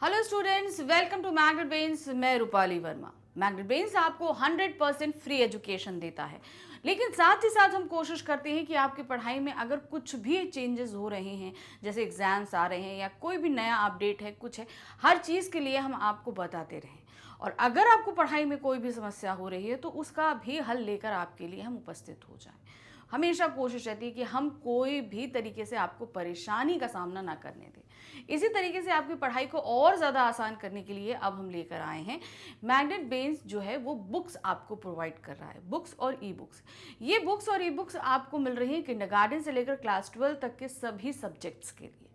Hello students, welcome to Magnet Brains. मैं Rupali Verma. Magnet brains आपको 100% free education देता है, लेकिन साथ ही साथ हम कोशिश करते हैं कि आपकी पढ़ाई में अगर कुछ भी चेंजेस हो रहे हैं, जैसे एग्जाम्स आ रहे हैं या कोई भी नया अपडेट है, कुछ है, हर चीज़ के लिए हम आपको बताते रहें। और अगर आपको पढ़ाई में कोई भी समस्या हो रही है तो उसका भी हल लेकर आपके लिए हम उपस्थित हो जाएं। हमेशा कोशिश रहती है कि हम कोई भी तरीके से आपको परेशानी का सामना ना करने दें। इसी तरीके से आपकी पढ़ाई को और ज़्यादा आसान करने के लिए अब हम लेकर आए हैं मैग्नेट ब्रेन्स जो है वो बुक्स आपको प्रोवाइड कर रहा है, बुक्स और ई बुक्स। ये बुक्स और ई बुक्स आपको मिल रही हैं किंडरगार्टन से लेकर क्लास 12 तक के सभी सब्जेक्ट्स के लिए।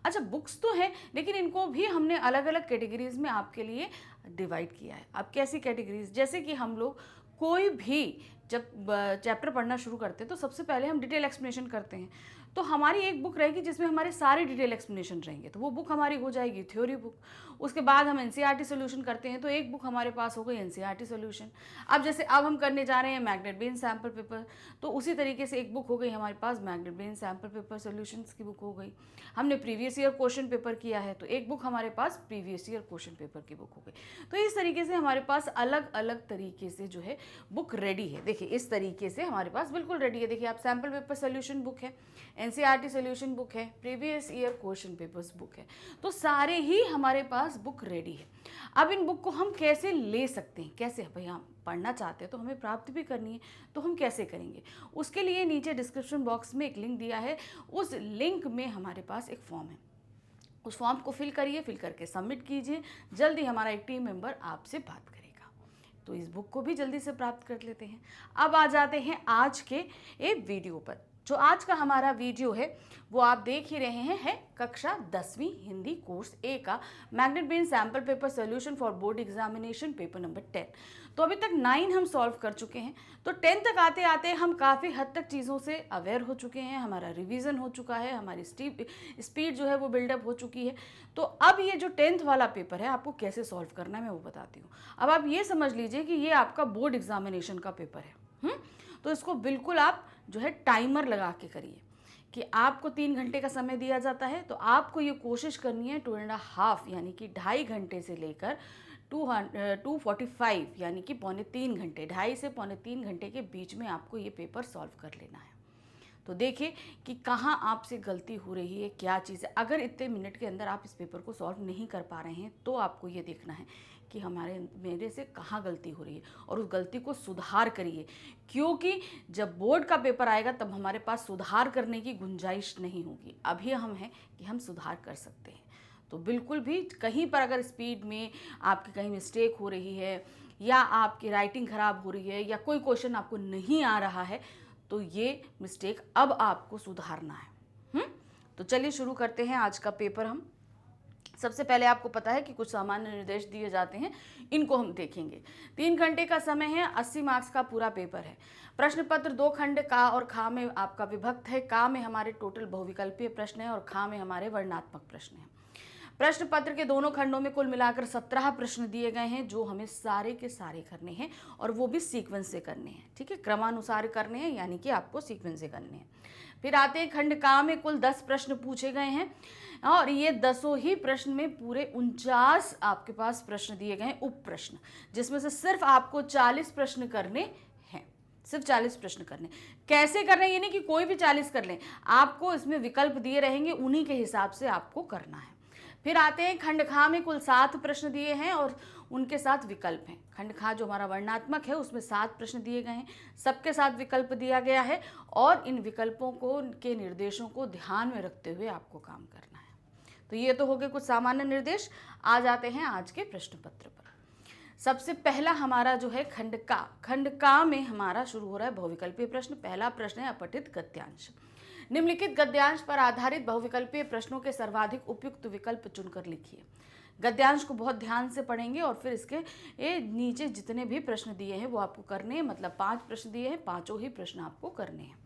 अच्छा, बुक्स तो हैं, लेकिन इनको भी हमने अलग अलग कैटेगरीज में आपके लिए डिवाइड किया है। अब कैसी कैटेगरीज, जैसे कि हम लोग कोई भी जब चैप्टर पढ़ना शुरू करते हैं तो सबसे पहले हम डिटेल एक्सप्लेनेशन करते हैं। तो हमारी एक बुक रहेगी जिसमें हमारे सारे डिटेल एक्सप्लेनेशन रहेंगे, तो वो बुक हमारी हो जाएगी थ्योरी बुक। उसके बाद हम एनसीईआरटी सॉल्यूशन करते हैं तो एक बुक हमारे पास हो गई एनसीईआरटी सॉल्यूशन। अब जैसे अब हम करने जा रहे हैं मैग्नेट ब्रेन्स सैम्पल पेपर, तो उसी तरीके से एक बुक हो गई हमारे पास magnet brains sample paper solutions की बुक हो गई। हमने प्रीवियस ईयर क्वेश्चन पेपर किया है तो एक बुक हमारे पास प्रीवियस ईयर क्वेश्चन पेपर की बुक हो गई। तो इस तरीके से हमारे पास अलग अलग तरीके से जो है बुक रेडी है। देखिए इस तरीके से हमारे पास बिल्कुल रेडी है। देखिए आप सैम्पल पेपर सोल्यूशन बुक है, एनसीईआरटी सोल्यूशन बुक है, previous year question papers book है, तो सारे ही हमारे पास बुक रेडी है। अब इन बुक को हम कैसे ले सकते हैं, कैसे भाई हम पढ़ना चाहते हैं तो हमें प्राप्त भी करनी है, तो हम कैसे करेंगे? उसके लिए नीचे डिस्क्रिप्शन बॉक्स में एक लिंक दिया है, उस लिंक में हमारे पास एक फॉर्म है, उस फॉर्म को फिल करिए, फिल करके सबमिट कीजिए। जल्दी हमारा एक टीम मेंबर आपसे बात करेगा। तो इस बुक को भी जल्दी से प्राप्त कर लेते हैं। अब आ जाते हैं आज के एक वीडियो पर। जो आज का हमारा वीडियो है वो आप देख ही रहे हैं, है कक्षा 10वीं हिंदी कोर्स ए का magnet brains sample paper solution for board examination paper number 10। तो अभी तक 9 हम सॉल्व कर चुके हैं, तो 10 तक आते आते हम काफ़ी हद तक चीज़ों से अवेयर हो चुके हैं, हमारा रिवीजन हो चुका है, हमारी स्पीड जो है वो बिल्डअप हो चुकी है। तो अब ये जो 10th वाला पेपर है आपको कैसे सॉल्व करना है मैं वो बताती हूँ। अब आप ये समझ लीजिए कि ये आपका बोर्ड एग्जामिनेशन का पेपर है। तो इसको बिल्कुल आप जो है टाइमर लगा के करिए कि आपको 3 घंटे का समय दिया जाता है, तो आपको ये कोशिश करनी है 2.5 यानी कि 2.5 घंटे से लेकर 2:45 यानी कि 2.75 घंटे, 2.5 से 2.75 घंटे के बीच में आपको ये पेपर सॉल्व कर लेना है। तो देखिए कि कहाँ आपसे गलती हो रही है, क्या चीज़ है। अगर इतने मिनट के अंदर आप इस पेपर को सॉल्व नहीं कर पा रहे हैं तो आपको ये देखना है कि मेरे से कहाँ गलती हो रही है और उस गलती को सुधार करिए, क्योंकि जब बोर्ड का पेपर आएगा तब हमारे पास सुधार करने की गुंजाइश नहीं होगी। अभी हम हैं कि हम सुधार कर सकते हैं। तो बिल्कुल भी कहीं पर अगर स्पीड में आपकी कहीं मिस्टेक हो रही है या आपकी राइटिंग ख़राब हो रही है या कोई क्वेश्चन आपको नहीं आ रहा है तो ये मिस्टेक अब आपको सुधारना है। तो चलिए शुरू करते हैं आज का पेपर। हम सबसे पहले आपको पता है कि कुछ सामान्य निर्देश दिए जाते हैं, इनको हम देखेंगे। 3 घंटे का समय है, 80 मार्क्स का पूरा पेपर है। प्रश्न पत्र 2 खंड का और खा में आपका विभक्त है। का में हमारे टोटल बहुविकल्पीय प्रश्न है और खा में हमारे वर्णनात्मक प्रश्न है। प्रश्न पत्र के दोनों खंडों में कुल मिलाकर 17 प्रश्न दिए गए हैं जो हमें सारे के सारे करने हैं और वो भी सीक्वेंस से करने हैं। ठीक है, क्रमानुसार करने हैं, यानी कि आपको सीक्वेंस से करने हैं। फिर आते हैं खंड का में कुल 10 प्रश्न पूछे गए हैं और ये 10 ही प्रश्न में पूरे 49 आपके पास प्रश्न दिए गए हैं, उप प्रश्न, जिसमें से सिर्फ आपको 40 प्रश्न करने हैं। सिर्फ 40 प्रश्न करने। कैसे करना है, ये नहीं कि कोई भी 40 कर लें, आपको इसमें विकल्प दिए रहेंगे, उन्हीं के हिसाब से आपको करना है। फिर आते हैं खंड खा में कुल 7 प्रश्न दिए हैं और उनके साथ विकल्प हैं। खंड खा जो हमारा वर्णात्मक है उसमें 7 प्रश्न दिए गए हैं, सबके साथ विकल्प दिया गया है और इन विकल्पों को के निर्देशों को ध्यान में रखते हुए आपको काम करना है। तो ये तो हो गए कुछ सामान्य निर्देश। आ जाते हैं आज के प्रश्न पत्र पर। सबसे पहला हमारा जो है खंड का में हमारा शुरू हो रहा है बहुविकल्पीय प्रश्न। पहला प्रश्न है अपठित गद्यांश। निम्नलिखित गद्यांश पर आधारित बहुविकल्पीय प्रश्नों के सर्वाधिक उपयुक्त विकल्प चुनकर लिखिए। गद्यांश को बहुत ध्यान से पढ़ेंगे और फिर इसके नीचे जितने भी प्रश्न दिए हैं वो आपको करने हैं। मतलब 5 प्रश्न दिए हैं, 5 ही प्रश्न आपको करने हैं।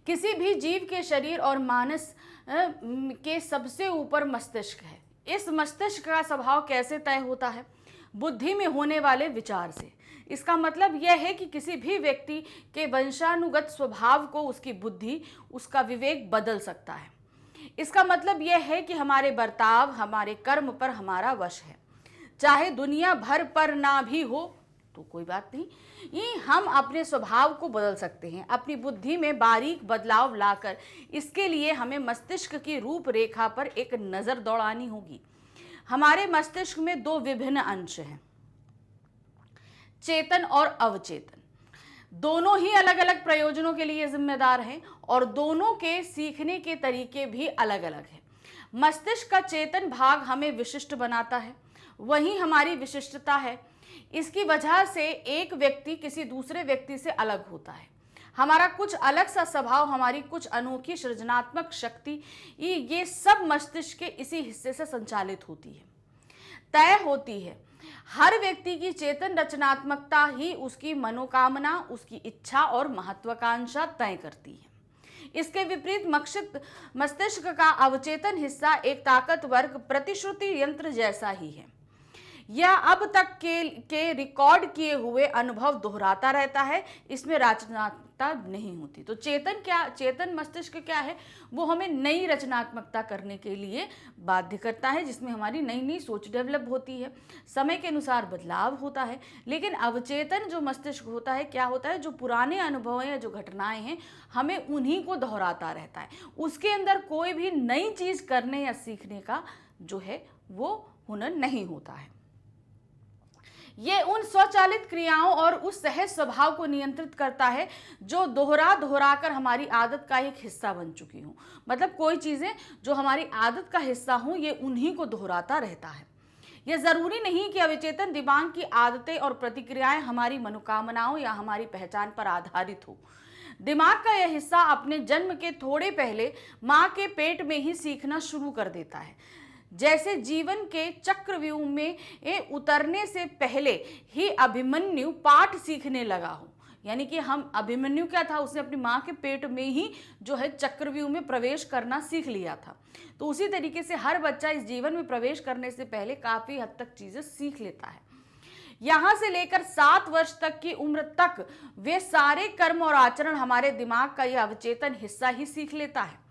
किसी भी जीव के शरीर और मानस के सबसे ऊपर मस्तिष्क है। इस मस्तिष्क का स्वभाव कैसे तय होता है? बुद्धि में होने वाले विचार से। इसका मतलब यह है कि किसी भी व्यक्ति के वंशानुगत स्वभाव को उसकी बुद्धि, उसका विवेक बदल सकता है। इसका मतलब यह है कि हमारे बर्ताव हमारे कर्म पर हमारा वश है, चाहे दुनिया भर पर ना भी हो तो कोई बात नहीं, ये हम अपने स्वभाव को बदल सकते हैं अपनी बुद्धि में बारीक बदलाव लाकर। इसके लिए हमें मस्तिष्क की रूपरेखा पर एक नजर दौड़ानी होगी। हमारे मस्तिष्क में दो विभिन्न अंश हैं, चेतन और अवचेतन। दोनों ही अलग अलग प्रयोजनों के लिए जिम्मेदार हैं और दोनों के सीखने के तरीके भी अलग अलग हैं। मस्तिष्क का चेतन भाग हमें विशिष्ट बनाता है, वही हमारी विशिष्टता है। इसकी वजह से एक व्यक्ति किसी दूसरे व्यक्ति से अलग होता है। हमारा कुछ अलग सा स्वभाव, हमारी कुछ अनोखी सृजनात्मक शक्ति, ये सब मस्तिष्क के इसी हिस्से से संचालित होती है, तय होती है। हर व्यक्ति की चेतन रचनात्मकता ही उसकी मनोकामना, उसकी इच्छा और महत्वाकांक्षा तय करती है। इसके विपरीत मस्तिष्क का अवचेतन हिस्सा एक ताकतवर प्रतिश्रुति यंत्र जैसा ही है। यह अब तक के रिकॉर्ड किए हुए अनुभव दोहराता रहता है, इसमें रचनात्मकता नहीं होती। तो चेतन मस्तिष्क क्या है, वो हमें नई रचनात्मकता करने के लिए बाध्य करता है, जिसमें हमारी नई नई सोच डेवलप होती है, समय के अनुसार बदलाव होता है। लेकिन अवचेतन जो मस्तिष्क होता है, क्या होता है, जो पुराने अनुभव या जो घटनाएं हैं हमें उन्हीं को दोहराता रहता है। उसके अंदर कोई भी नई चीज करने या सीखने का जो है वो हुनर नहीं होता है। ये उन स्वचालित क्रियाओं और उस सहज स्वभाव को नियंत्रित करता है जो दोहरा कर हमारी आदत का एक हिस्सा बन चुकी हूँ। मतलब कोई चीजें जो हमारी आदत का हिस्सा हों, ये उन्हीं को दोहराता रहता है। यह जरूरी नहीं कि अवचेतन दिमाग की आदतें और प्रतिक्रियाएं हमारी मनोकामनाओं या हमारी पहचान पर आधारित हो। दिमाग का यह हिस्सा अपने जन्म के थोड़े पहले माँ के पेट में ही सीखना शुरू कर देता है। जैसे जीवन के चक्रव्यूह में उतरने से पहले ही अभिमन्यु पाठ सीखने लगा हो, यानी कि हम अभिमन्यु क्या था, उसने अपनी माँ के पेट में ही जो है चक्रव्यूह में प्रवेश करना सीख लिया था। तो उसी तरीके से हर बच्चा इस जीवन में प्रवेश करने से पहले काफी हद तक चीजें सीख लेता है। यहां से लेकर 7 वर्ष तक की उम्र तक वे सारे कर्म और आचरण हमारे दिमाग का यह अवचेतन हिस्सा ही सीख लेता है,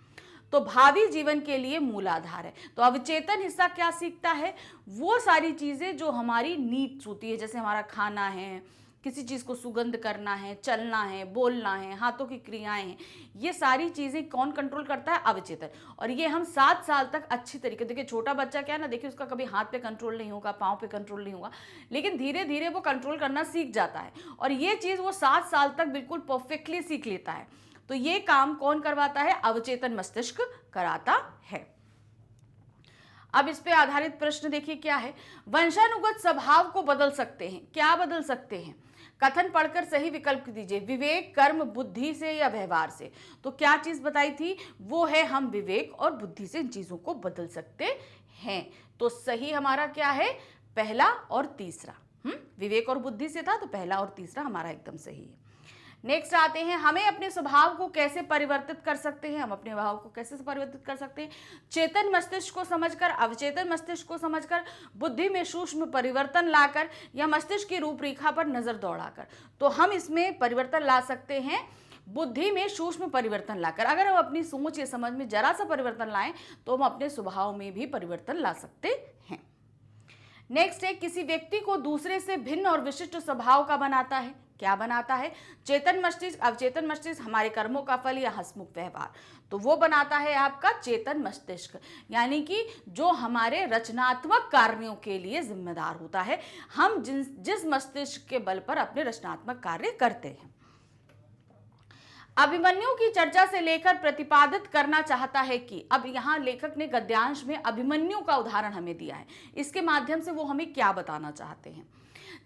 तो भावी जीवन के लिए मूलाधार है। तो अवचेतन हिस्सा क्या सीखता है, वो सारी चीजें जो हमारी नीड्स होती है, जैसे हमारा खाना है, किसी चीज को सुगंध करना है, चलना है, बोलना है, हाथों की क्रियाएं हैं, ये सारी चीजें कौन कंट्रोल करता है, अवचेतन। और ये हम 7 साल तक अच्छी तरीके, देखिए छोटा बच्चा क्या है ना, देखिए उसका कभी हाथ पे कंट्रोल नहीं होगा, पाँव पे कंट्रोल नहीं होगा, लेकिन धीरे धीरे वो कंट्रोल करना सीख जाता है और ये चीज वो 7 साल तक बिल्कुल परफेक्टली सीख लेता है। तो ये काम कौन करवाता है, अवचेतन मस्तिष्क कराता है। अब इस पे आधारित प्रश्न देखिए क्या है, वंशानुगत स्वभाव को बदल सकते हैं, क्या बदल सकते हैं, कथन पढ़कर सही विकल्प दीजिए। विवेक, कर्म, बुद्धि से या व्यवहार से। तो क्या चीज बताई थी, वो है हम विवेक और बुद्धि से इन चीजों को बदल सकते हैं। तो सही हमारा क्या है, पहला और तीसरा। विवेक और बुद्धि से था, तो पहला और तीसरा हमारा एकदम सही है। नेक्स्ट आते हैं, हमें अपने स्वभाव को कैसे परिवर्तित कर सकते हैं, हम अपने स्वभाव को कैसे परिवर्तित कर सकते हैं, चेतन मस्तिष्क को समझकर, अवचेतन मस्तिष्क को समझकर, बुद्धि में सूक्ष्म परिवर्तन लाकर या मस्तिष्क की रूपरेखा पर नजर दौड़ाकर। तो हम इसमें परिवर्तन ला सकते हैं बुद्धि में सूक्ष्म परिवर्तन लाकर। अगर हम अपनी सोच या समझ में जरा सा परिवर्तन लाएं तो हम अपने स्वभाव में भी परिवर्तन ला सकते हैं। नेक्स्ट है, किसी व्यक्ति को दूसरे से भिन्न और विशिष्ट स्वभाव का बनाता है, क्या बनाता है, चेतन मस्तिष्क, अवचेतन मस्तिष्क, हमारे कर्मों का फल या हंसमुख व्यवहार। तो वो बनाता है आपका चेतन मस्तिष्क, यानी कि जो हमारे रचनात्मक कार्यों के लिए जिम्मेदार होता है, हम जिस मस्तिष्क के बल पर अपने रचनात्मक कार्य करते हैं। अभिमन्यु की चर्चा से लेकर प्रतिपादित करना चाहता है कि, अब यहाँ लेखक ने गद्यांश में अभिमन्यु का उदाहरण हमें दिया है, इसके माध्यम से वो हमें क्या बताना चाहते हैं।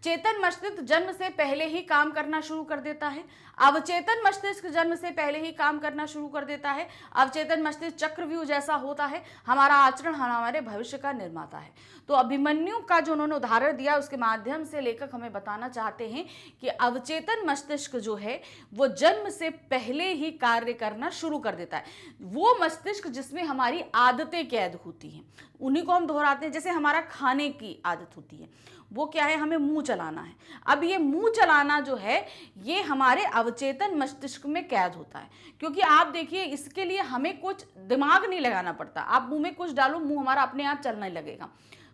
चेतन मस्तिष्क जन्म से पहले ही काम करना शुरू कर देता है, अवचेतन मस्तिष्क जन्म से पहले ही काम करना शुरू कर देता है। अवचेतन मस्तिष्क चक्रव्यूह जैसा होता है, हमारा आचरण हमारे भविष्य का निर्माता है। तो अभिमन्यु का जो उन्होंने उदाहरण दिया, उसके माध्यम से लेखक हमें बताना चाहते हैं कि अवचेतन मस्तिष्क जो है वो जन्म से पहले ही कार्य करना शुरू कर देता है। वो मस्तिष्क जिसमें हमारी आदतें कैद होती हैं, उन्हीं को हम दोहराते हैं। जैसे हमारा खाने की आदत होती है, वो क्या है, हमें मुंह चलाना है। अब ये मुंह चलाना जो है ये हमारे अवचेतन मस्तिष्क में कैद होता है, क्योंकि आप देखिए इसके लिए हमें कुछ दिमाग नहीं लगाना पड़ता। आप मुंह में कुछ डालो, मुंह हमारा अपने आप चलने लगेगा,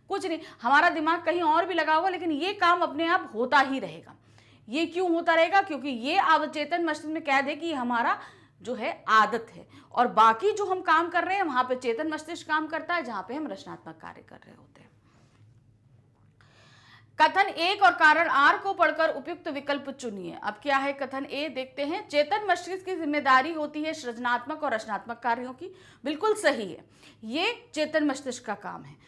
कुछ नहीं, हमारा दिमाग कहीं और भी लगा हुआ, लेकिन ये काम अपने आप होता ही रहेगा। ये क्यों होता रहेगा? क्योंकि ये अवचेतन मस्तिष्क में कैद है कि ये हमारा जो है आदत है, और बाकी जो हम काम कर रहे हैं वहां पे चेतन मस्तिष्क काम करता है, जहां पे हम रचनात्मक कार्य कर रहे होते हैं। कथन 1 और कारण आर को पढ़कर उपयुक्त विकल्प चुनिए। अब क्या है कथन ए, देखते हैं। चेतन मस्तिष्क की जिम्मेदारी होती है सृजनात्मक और रचनात्मक कार्यों की। बिल्कुल सही है, ये चेतन मस्तिष्क का काम है।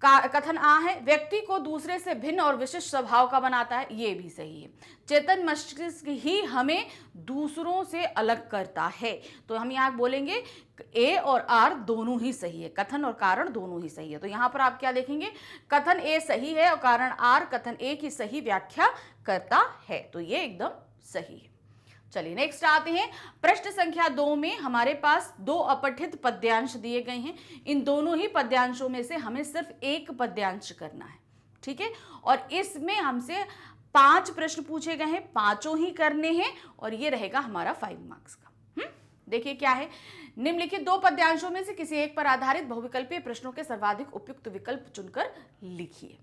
कथन आ है, व्यक्ति को दूसरे से भिन्न और विशिष्ट स्वभाव का बनाता है। ये भी सही है, चेतन मस्तिष्क ही हमें दूसरों से अलग करता है। तो हम यहाँ बोलेंगे ए और आर दोनों ही सही है, कथन और कारण दोनों ही सही है। तो यहाँ पर आप क्या देखेंगे, कथन ए सही है और कारण आर कथन ए की सही व्याख्या करता है, तो ये एकदम सही है। चलिए नेक्स्ट आते हैं। प्रश्न संख्या 2 में हमारे पास 2 अपठित पद्यांश दिए गए हैं। इन दोनों ही पद्यांशों में से हमें सिर्फ एक पद्यांश करना है, ठीक है। और इसमें हमसे 5 प्रश्न पूछे गए हैं, पांचों ही करने हैं, और ये रहेगा हमारा 5 मार्क्स का। देखिए क्या है, निम्नलिखित 2 पद्यांशों में से किसी एक पर आधारित बहुविकल्पीय प्रश्नों के सर्वाधिक उपयुक्त विकल्प चुनकर लिखिए।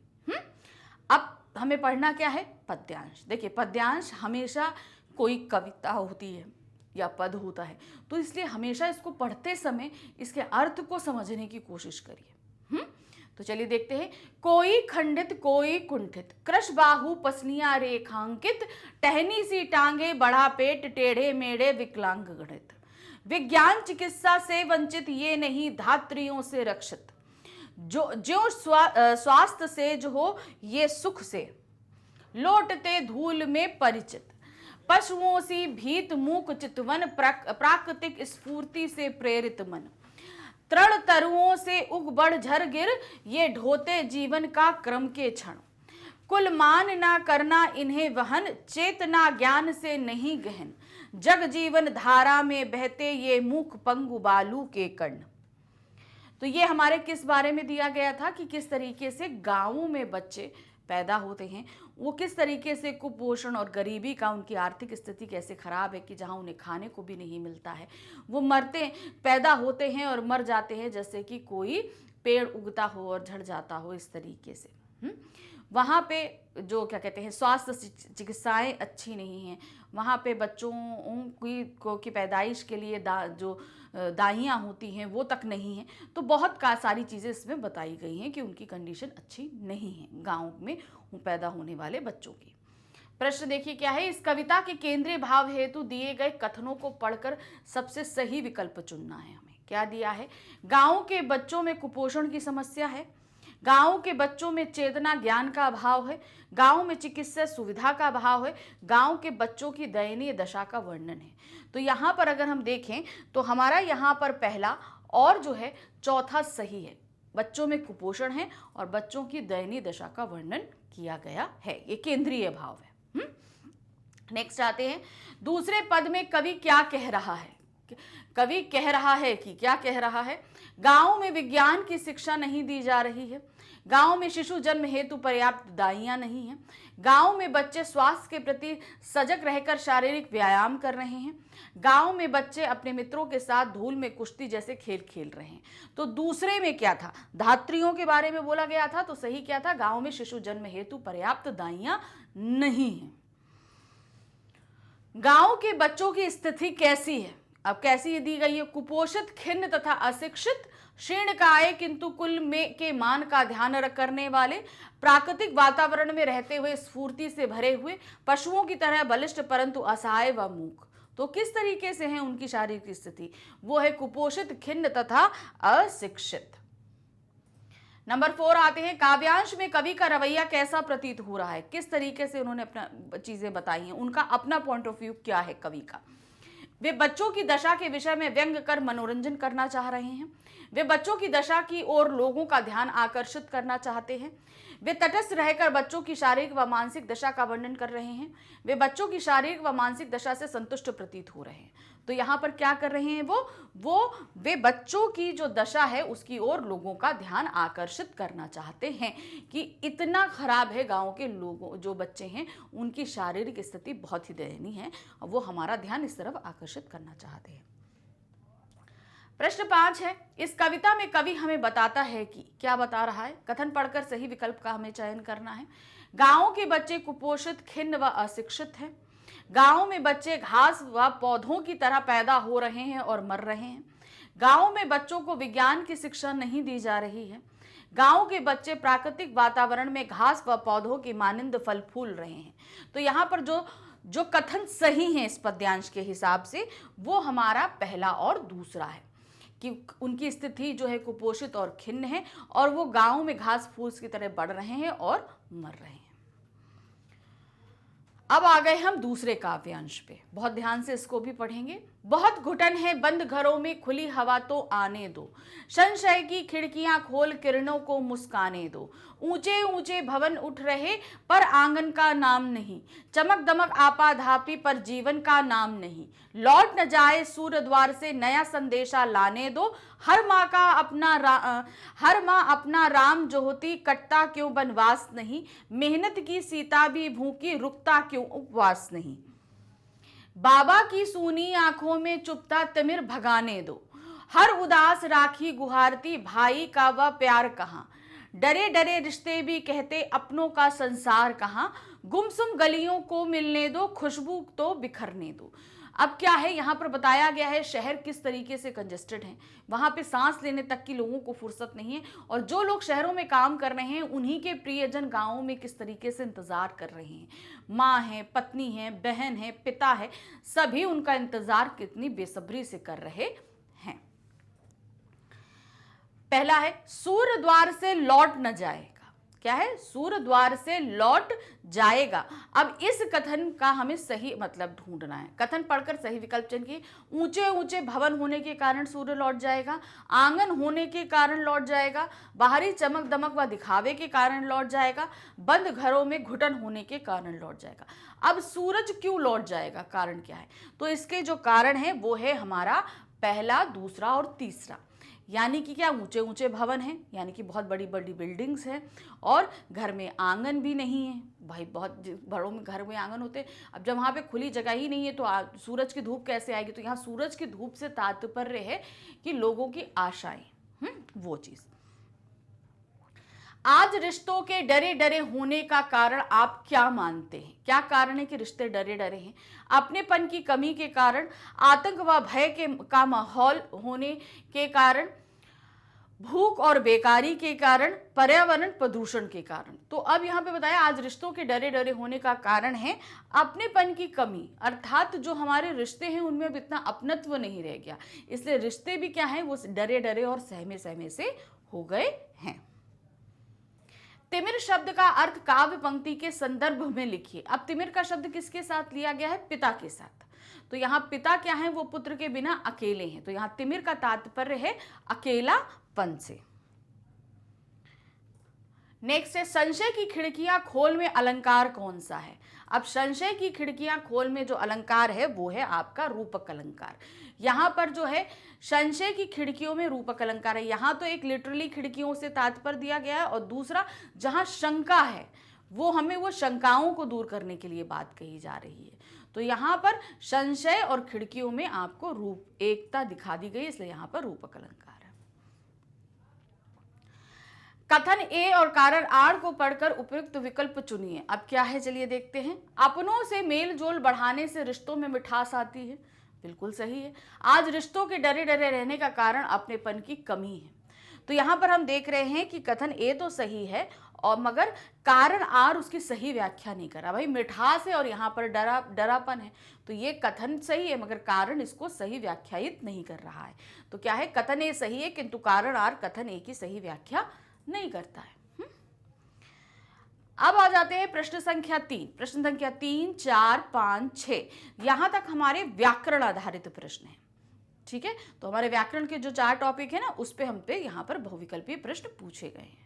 अब हमें पढ़ना क्या है, पद्यांश। देखिए पद्यांश हमेशा कोई कविता होती है या पद होता है, तो इसलिए हमेशा इसको पढ़ते समय इसके अर्थ को समझने की कोशिश करिए। तो चलिए देखते हैं। कोई खंडित कोई कुंठित, कृश बाहु पसलियां रेखांकित, टहनी सी टांगे बड़ा पेट टेढ़े मेढ़े विकलांग गणित, विज्ञान चिकित्सा से वंचित ये नहीं धात्रियों से रक्षित, जो स्वास्थ्य से जो हो ये सुख से, लौटते धूल में परिचित, पशुओं सी भीत मूक चितवन, प्राकृतिक स्फूर्ति से प्रेरित मन, तृण तरुओं से उग बढ़ झर गिर, ये ढोते जीवन का क्रम के क्षण, कुल मान ना करना इन्हें वहन, चेतना ज्ञान से नहीं गहन, जग जीवन धारा में बहते ये मूक पंगु बालू के कर्ण। तो ये हमारे किस बारे में दिया गया था कि किस तरीके से गांवों में बच्चे पैदा होते हैं, वो किस तरीके से कुपोषण और गरीबी का, उनकी आर्थिक स्थिति कैसे खराब है कि जहाँ उन्हें खाने को भी नहीं मिलता है, वो पैदा होते हैं और मर जाते हैं जैसे कि कोई पेड़ उगता हो और झड़ जाता हो, इस तरीके से। वहाँ पे जो क्या कहते हैं स्वास्थ्य चिकित्साएं अच्छी नहीं हैं, वहाँ पे बच्चों की पैदाइश के लिए जो दाइयाँ होती हैं वो तक नहीं हैं। तो बहुत सारी चीज़ें इसमें बताई गई हैं कि उनकी कंडीशन अच्छी नहीं है गांव में पैदा होने वाले बच्चों की। प्रश्न देखिए क्या है, इस कविता के केंद्रीय भाव हेतु दिए गए कथनों को पढ़कर सबसे सही विकल्प चुनना है। हमें क्या दिया है, गाँव के बच्चों में कुपोषण की समस्या है, गांव के बच्चों में चेतना ज्ञान का अभाव है, गांव में चिकित्सा सुविधा का अभाव है, गांव के बच्चों की दयनीय दशा का वर्णन है। तो यहाँ पर अगर हम देखें तो हमारा यहाँ पर पहला और जो है चौथा सही है, बच्चों में कुपोषण है और बच्चों की दयनीय दशा का वर्णन किया गया है, ये केंद्रीय भाव है। नेक्स्ट आते हैं, दूसरे पद में कवि क्या कह रहा है। कवि कह रहा है कि क्या कह रहा है, गांव में विज्ञान की शिक्षा नहीं दी जा रही है, गांव में शिशु जन्म हेतु पर्याप्त दाइयां नहीं हैं, गांव में बच्चे स्वास्थ्य के प्रति सजग रहकर शारीरिक व्यायाम कर रहे हैं, गांव में बच्चे अपने मित्रों के साथ धूल में कुश्ती जैसे खेल खेल रहे हैं। तो दूसरे में क्या था, धात्रियों के बारे में बोला गया था, तो सही क्या था, गांव में शिशु जन्म हेतु पर्याप्त दाइयां नहीं है। गांव के बच्चों की स्थिति कैसी है, अब कैसी दी गई है, कुपोषित, खिन्न तथा अशिक्षित, शीर्णकाय किंतु कुल में के मान का ध्यान करने वाले, प्राकृतिक वातावरण में रहते हुए स्फूर्ति से भरे हुए, पशुओं की तरह बलिष्ठ परंतु असहाय व मूक। तो किस तरीके से है उनकी शारीरिक स्थिति, वो है कुपोषित, खिन्न तथा अशिक्षित। नंबर 4 आते हैं, काव्यांश में कवि का रवैया कैसा प्रतीत हो रहा है, किस तरीके से उन्होंने अपना चीजें बताई हैं, उनका अपना पॉइंट ऑफ व्यू क्या है कवि का। वे बच्चों की दशा के विषय में व्यंग कर मनोरंजन करना चाह रहे हैं। वे बच्चों की दशा की ओर लोगों का ध्यान आकर्षित करना चाहते हैं। वे तटस्थ रहकर बच्चों की शारीरिक व मानसिक दशा का वर्णन कर रहे हैं। वे बच्चों की शारीरिक व मानसिक दशा से संतुष्ट प्रतीत हो रहे हैं। तो यहाँ पर क्या कर रहे हैं वे बच्चों की जो दशा है उसकी ओर लोगों का ध्यान आकर्षित करना चाहते हैं कि इतना खराब है गांव के लोगों, जो बच्चे हैं उनकी शारीरिक स्थिति बहुत ही दयनीय है, वो हमारा ध्यान इस तरफ आकर्षित करना चाहते हैं। प्रश्न 5 है, इस कविता में कवि हमें बताता है कि क्या बता रहा है। कथन पढ़कर सही विकल्प का हमें चयन करना है। गांव के बच्चे कुपोषित, खिन्न व अशिक्षित हैं। गांव में बच्चे घास व पौधों की तरह पैदा हो रहे हैं और मर रहे हैं। गांव में बच्चों को विज्ञान की शिक्षा नहीं दी जा रही है। गांव के बच्चे प्राकृतिक वातावरण में घास व पौधों की मानिंद फल फूल रहे हैं। तो यहाँ पर जो कथन सही है इस पद्यांश के हिसाब से, वो हमारा पहला और दूसरा है कि उनकी स्थिति जो है कुपोषित और खिन्न है और वो गांव में घास फूस की तरह बढ़ रहे हैं और मर रहे हैं। अब आ गए हम दूसरे काव्यांश पे, बहुत ध्यान से इसको भी पढ़ेंगे। बहुत घुटन है बंद घरों में, खुली हवा तो आने दो। संशय की खिड़कियां खोल, किरणों को मुस्काने दो। ऊंचे ऊंचे भवन उठ रहे पर आंगन का नाम नहीं। चमक दमक आपाधापी पर जीवन का नाम नहीं। लौट न जाए सूर्य द्वार से, नया संदेशा लाने दो। हर माँ अपना राम जो होती, कटता क्यों बनवास नहीं। मेहनत की सीता भी भूखी, रुकता क्यों उपवास नहीं। बाबा की सूनी आंखों में चुपता तिमिर भगाने दो। हर उदास राखी गुहारती, भाई का वह प्यार कहाँ। डरे डरे रिश्ते भी कहते, अपनों का संसार कहाँ। गुमसुम गलियों को मिलने दो, खुशबू तो बिखरने दो। अब क्या है, यहाँ पर बताया गया है शहर किस तरीके से कंजेस्टेड है, वहाँ पे सांस लेने तक की लोगों को फुर्सत नहीं है, और जो लोग शहरों में काम कर रहे हैं उन्हीं के प्रियजन गाँवों में किस तरीके से इंतजार कर रहे हैं। माँ है, पत्नी है, बहन है, पिता है, सभी उनका इंतजार कितनी बेसब्री से कर रहे हैं। पहला है, सूर्य द्वार से लौट न जाएगा। क्या है, सूर्य द्वार से लौट जाएगा। अब इस कथन का हमें सही मतलब ढूंढना है। कथन पढ़कर सही विकल्प चुनिए। ऊंचे ऊंचे भवन होने के कारण सूर्य लौट जाएगा, आंगन होने के कारण लौट जाएगा, बाहरी चमक दमक व दिखावे के कारण लौट जाएगा, बंद घरों में घुटन होने के कारण लौट जाएगा। अब सूरज क्यों लौट जाएगा, कारण क्या है, तो इसके जो कारण है वो है हमारा पहला, दूसरा और तीसरा। यानी कि क्या, ऊंचे ऊंचे भवन हैं, यानी कि बहुत बड़ी बड़ी बिल्डिंग्स हैं, और घर में आंगन भी नहीं है। भाई बहुत बड़ों में घर में आंगन होते हैं, अब जब वहाँ पे खुली जगह ही नहीं है तो सूरज की धूप कैसे आएगी। तो यहाँ सूरज की धूप से तात्पर्य है कि लोगों की आशाएं, वो चीज़। आज रिश्तों के डरे डरे होने का कारण आप क्या मानते हैं। क्या कारण है कि रिश्ते डरे डरे हैं। अपनेपन की कमी के कारण, आतंक व भय का माहौल होने के कारण, भूख और बेकारी के कारण, पर्यावरण प्रदूषण के कारण। तो अब यहाँ पे बताया आज रिश्तों के डरे डरे होने का कारण है अपनेपन की कमी, अर्थात जो हमारे रिश्ते हैं उनमें अब इतना अपनत्व नहीं रह गया, इसलिए रिश्ते भी क्या है, वो डरे डरे और सहमे सहमे से हो गए हैं। तिमिर शब्द का अर्थ काव्य पंक्ति के संदर्भ में लिखिए। अब तिमिर का शब्द किसके साथ लिया गया है, पिता के साथ। तो यहाँ पिता क्या है, वो पुत्र के बिना अकेले हैं, तो यहाँ तिमिर का तात्पर्य है अकेलापन से। नेक्स्ट है, संशय की खिड़कियां खोल में अलंकार कौन सा है। अब संशय की खिड़कियां खोल में जो अलंकार है वो है आपका रूपक अलंकार। यहाँ पर जो है संशय की खिड़कियों में रूपक अलंकार है। यहाँ तो एक लिटरली खिड़कियों से तात्पर्य दिया गया है, और दूसरा जहाँ शंका है वो हमें वो शंकाओं को दूर करने के लिए बात कही जा रही है। तो यहाँ पर संशय और खिड़कियों में आपको रूप एकता दिखा दी गई, इसलिए यहाँ पर रूपक अलंकार है। कथन ए और कारण आर को पढ़कर उपयुक्त विकल्प चुनिए। अब क्या है, चलिए देखते हैं। अपनों से मेल जोल बढ़ाने से रिश्तों में मिठास आती है, बिल्कुल सही है। आज रिश्तों के डरे डरे रहने का कारण अपनेपन की कमी है। तो यहाँ पर हम देख रहे हैं कि कथन ए तो सही है, और मगर कारण आर उसकी सही व्याख्या नहीं करा। भाई मिठास है और यहाँ पर डरापन है, तो ये कथन सही है मगर कारण इसको सही व्याख्यायित नहीं कर रहा है। तो क्या है, कथन ए सही है किंतु कारण आर कथन ए की सही व्याख्या नहीं करता है। अब आ जाते हैं प्रश्न संख्या 3। प्रश्न संख्या 3, 4, 5, 6 यहां तक हमारे व्याकरण आधारित प्रश्न हैं। ठीक है, तो हमारे व्याकरण के जो 4 टॉपिक है ना, उस पे हम पे यहाँ पर बहुविकल्पीय प्रश्न पूछे गए हैं।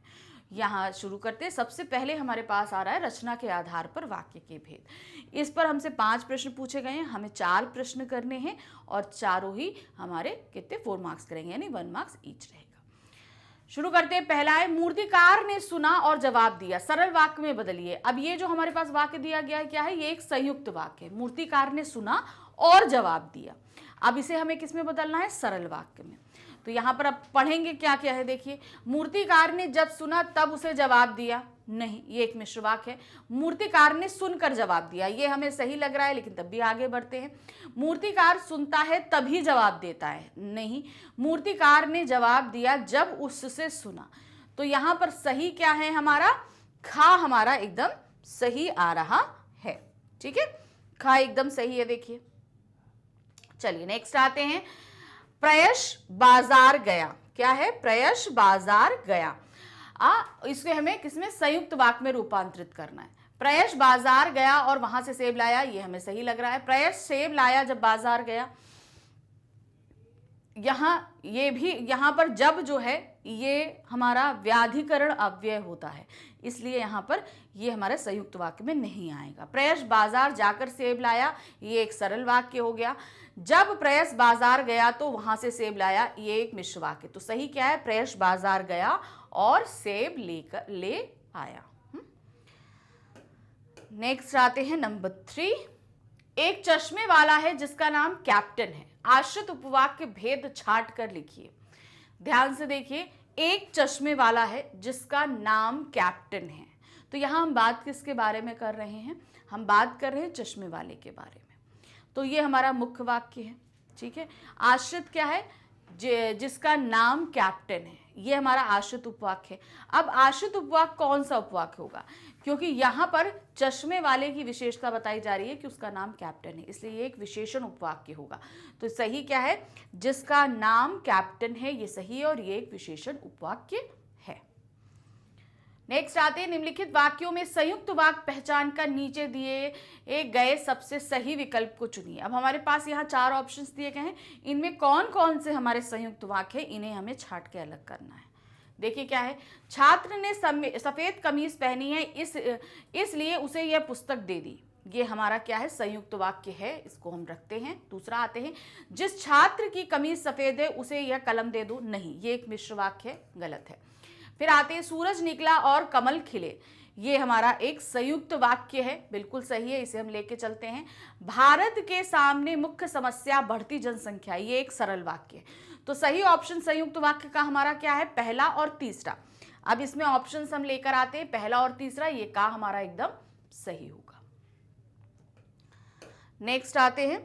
यहाँ शुरू करते हैं। सबसे पहले हमारे पास आ रहा है रचना के आधार पर वाक्य के भेद। इस पर हमसे 5 प्रश्न पूछे गए हैं, हमें 4 प्रश्न करने हैं और चारों ही हमारे कितने 4 मार्क्स करेंगे, यानी 1 मार्क्स ईच रहेगा। शुरू करते हैं। पहला है मूर्तिकार ने सुना और जवाब दिया, सरल वाक्य में बदलिए। अब ये जो हमारे पास वाक्य दिया गया है क्या है, ये एक संयुक्त वाक्य है। मूर्तिकार ने सुना और जवाब दिया। अब इसे हमें किस में बदलना है, सरल वाक्य में। तो यहां पर अब पढ़ेंगे क्या क्या है, देखिए। मूर्तिकार ने जब सुना तब उसे जवाब दिया, नहीं, ये एक मिश्र वाक्य है। मूर्तिकार ने सुनकर जवाब दिया, ये हमें सही लग रहा है, लेकिन तब भी आगे बढ़ते हैं। मूर्तिकार सुनता है तभी जवाब देता है, नहीं। मूर्तिकार ने जवाब दिया जब उससे सुना। तो यहां पर सही क्या है हमारा, खा हमारा एकदम सही आ रहा है। ठीक है, खा एकदम सही है, देखिए। चलिए नेक्स्ट आते हैं। प्रयश बाजार गया, क्या है, प्रयश बाजार गया। इसे हमें किसमें, संयुक्त वाक्य में रूपांतरित करना है। प्रयश बाजार गया और वहां से सेब लाया, ये हमें सही लग रहा है। प्रयश सेब लाया जब बाजार गया। ये भी यहां पर जब जो है ये हमारा व्याधिकरण अव्यय होता है, इसलिए यहां पर ये हमारे संयुक्त वाक्य में नहीं आएगा। प्रयश बाजार जाकर सेब लाया, ये एक सरल वाक्य हो गया। जब प्रयश बाजार गया तो वहां से सेब लाया, ये एक मिश्र वाक्य। तो सही क्या है, प्रयश बाजार गया और सेब ले आया। नेक्स्ट आते हैं नंबर 3। एक चश्मे वाला है जिसका नाम कैप्टन है। आश्रित उपवाक्य भेद छाट कर लिखिए। ध्यान से देखिए, एक चश्मे वाला है जिसका नाम कैप्टन है। तो यहां हम बात किसके बारे में कर रहे हैं, हम बात कर रहे हैं चश्मे वाले के बारे में। तो ये हमारा मुख्य वाक्य है। ठीक है, आश्रित क्या है, जिसका नाम कैप्टन है, ये हमारा आश्रित उपवाक्य है। अब आश्रित उपवाक्य कौन सा उपवाक्य होगा, क्योंकि यहां पर चश्मे वाले की विशेषता बताई जा रही है कि उसका नाम कैप्टन है, इसलिए ये एक विशेषण उपवाक्य होगा। तो सही क्या है, जिसका नाम कैप्टन है, ये सही है और ये एक विशेषण उपवाक्य है। नेक्स्ट आते हैं। निम्नलिखित वाक्यों में संयुक्त वाक्य पहचान कर नीचे दिए गए सबसे सही विकल्प को चुनिए। अब हमारे पास यहाँ 4 ऑप्शंस दिए गए हैं, इनमें कौन कौन से हमारे संयुक्त वाक्य है, इन्हें हमें छांट के अलग करना है। देखिए क्या है, छात्र ने सफेद कमीज पहनी है, इसलिए उसे यह पुस्तक दे दी। ये हमारा क्या है, संयुक्त वाक्य है, इसको हम रखते हैं। दूसरा आते हैं, जिस छात्र की कमीज सफेद है उसे यह कलम दे दो, नहीं, ये एक मिश्र वाक्य है, गलत है। फिर आते हैं, सूरज निकला और कमल खिले, ये हमारा एक संयुक्त वाक्य है, बिल्कुल सही है, इसे हम लेके चलते हैं। भारत के सामने मुख्य समस्या बढ़ती जनसंख्या, ये एक सरल वाक्य है। तो सही ऑप्शन संयुक्त वाक्य का हमारा क्या है, पहला और तीसरा। अब इसमें ऑप्शंस हम लेकर आते हैं, पहला और तीसरा, ये का हमारा एकदम सही होगा। नेक्स्ट आते हैं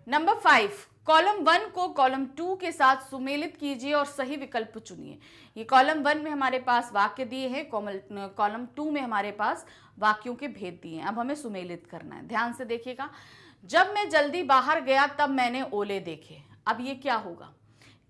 नंबर 5। कॉलम 1 को कॉलम 2 के साथ सुमेलित कीजिए और सही विकल्प चुनिए। ये कॉलम 1 में हमारे पास वाक्य दिए हैं, कॉलम 2 में हमारे पास वाक्यों के भेद दिए हैं। अब हमें सुमेलित करना है, ध्यान से देखिएगा। जब मैं जल्दी बाहर गया तब मैंने ओले देखे। अब ये क्या होगा,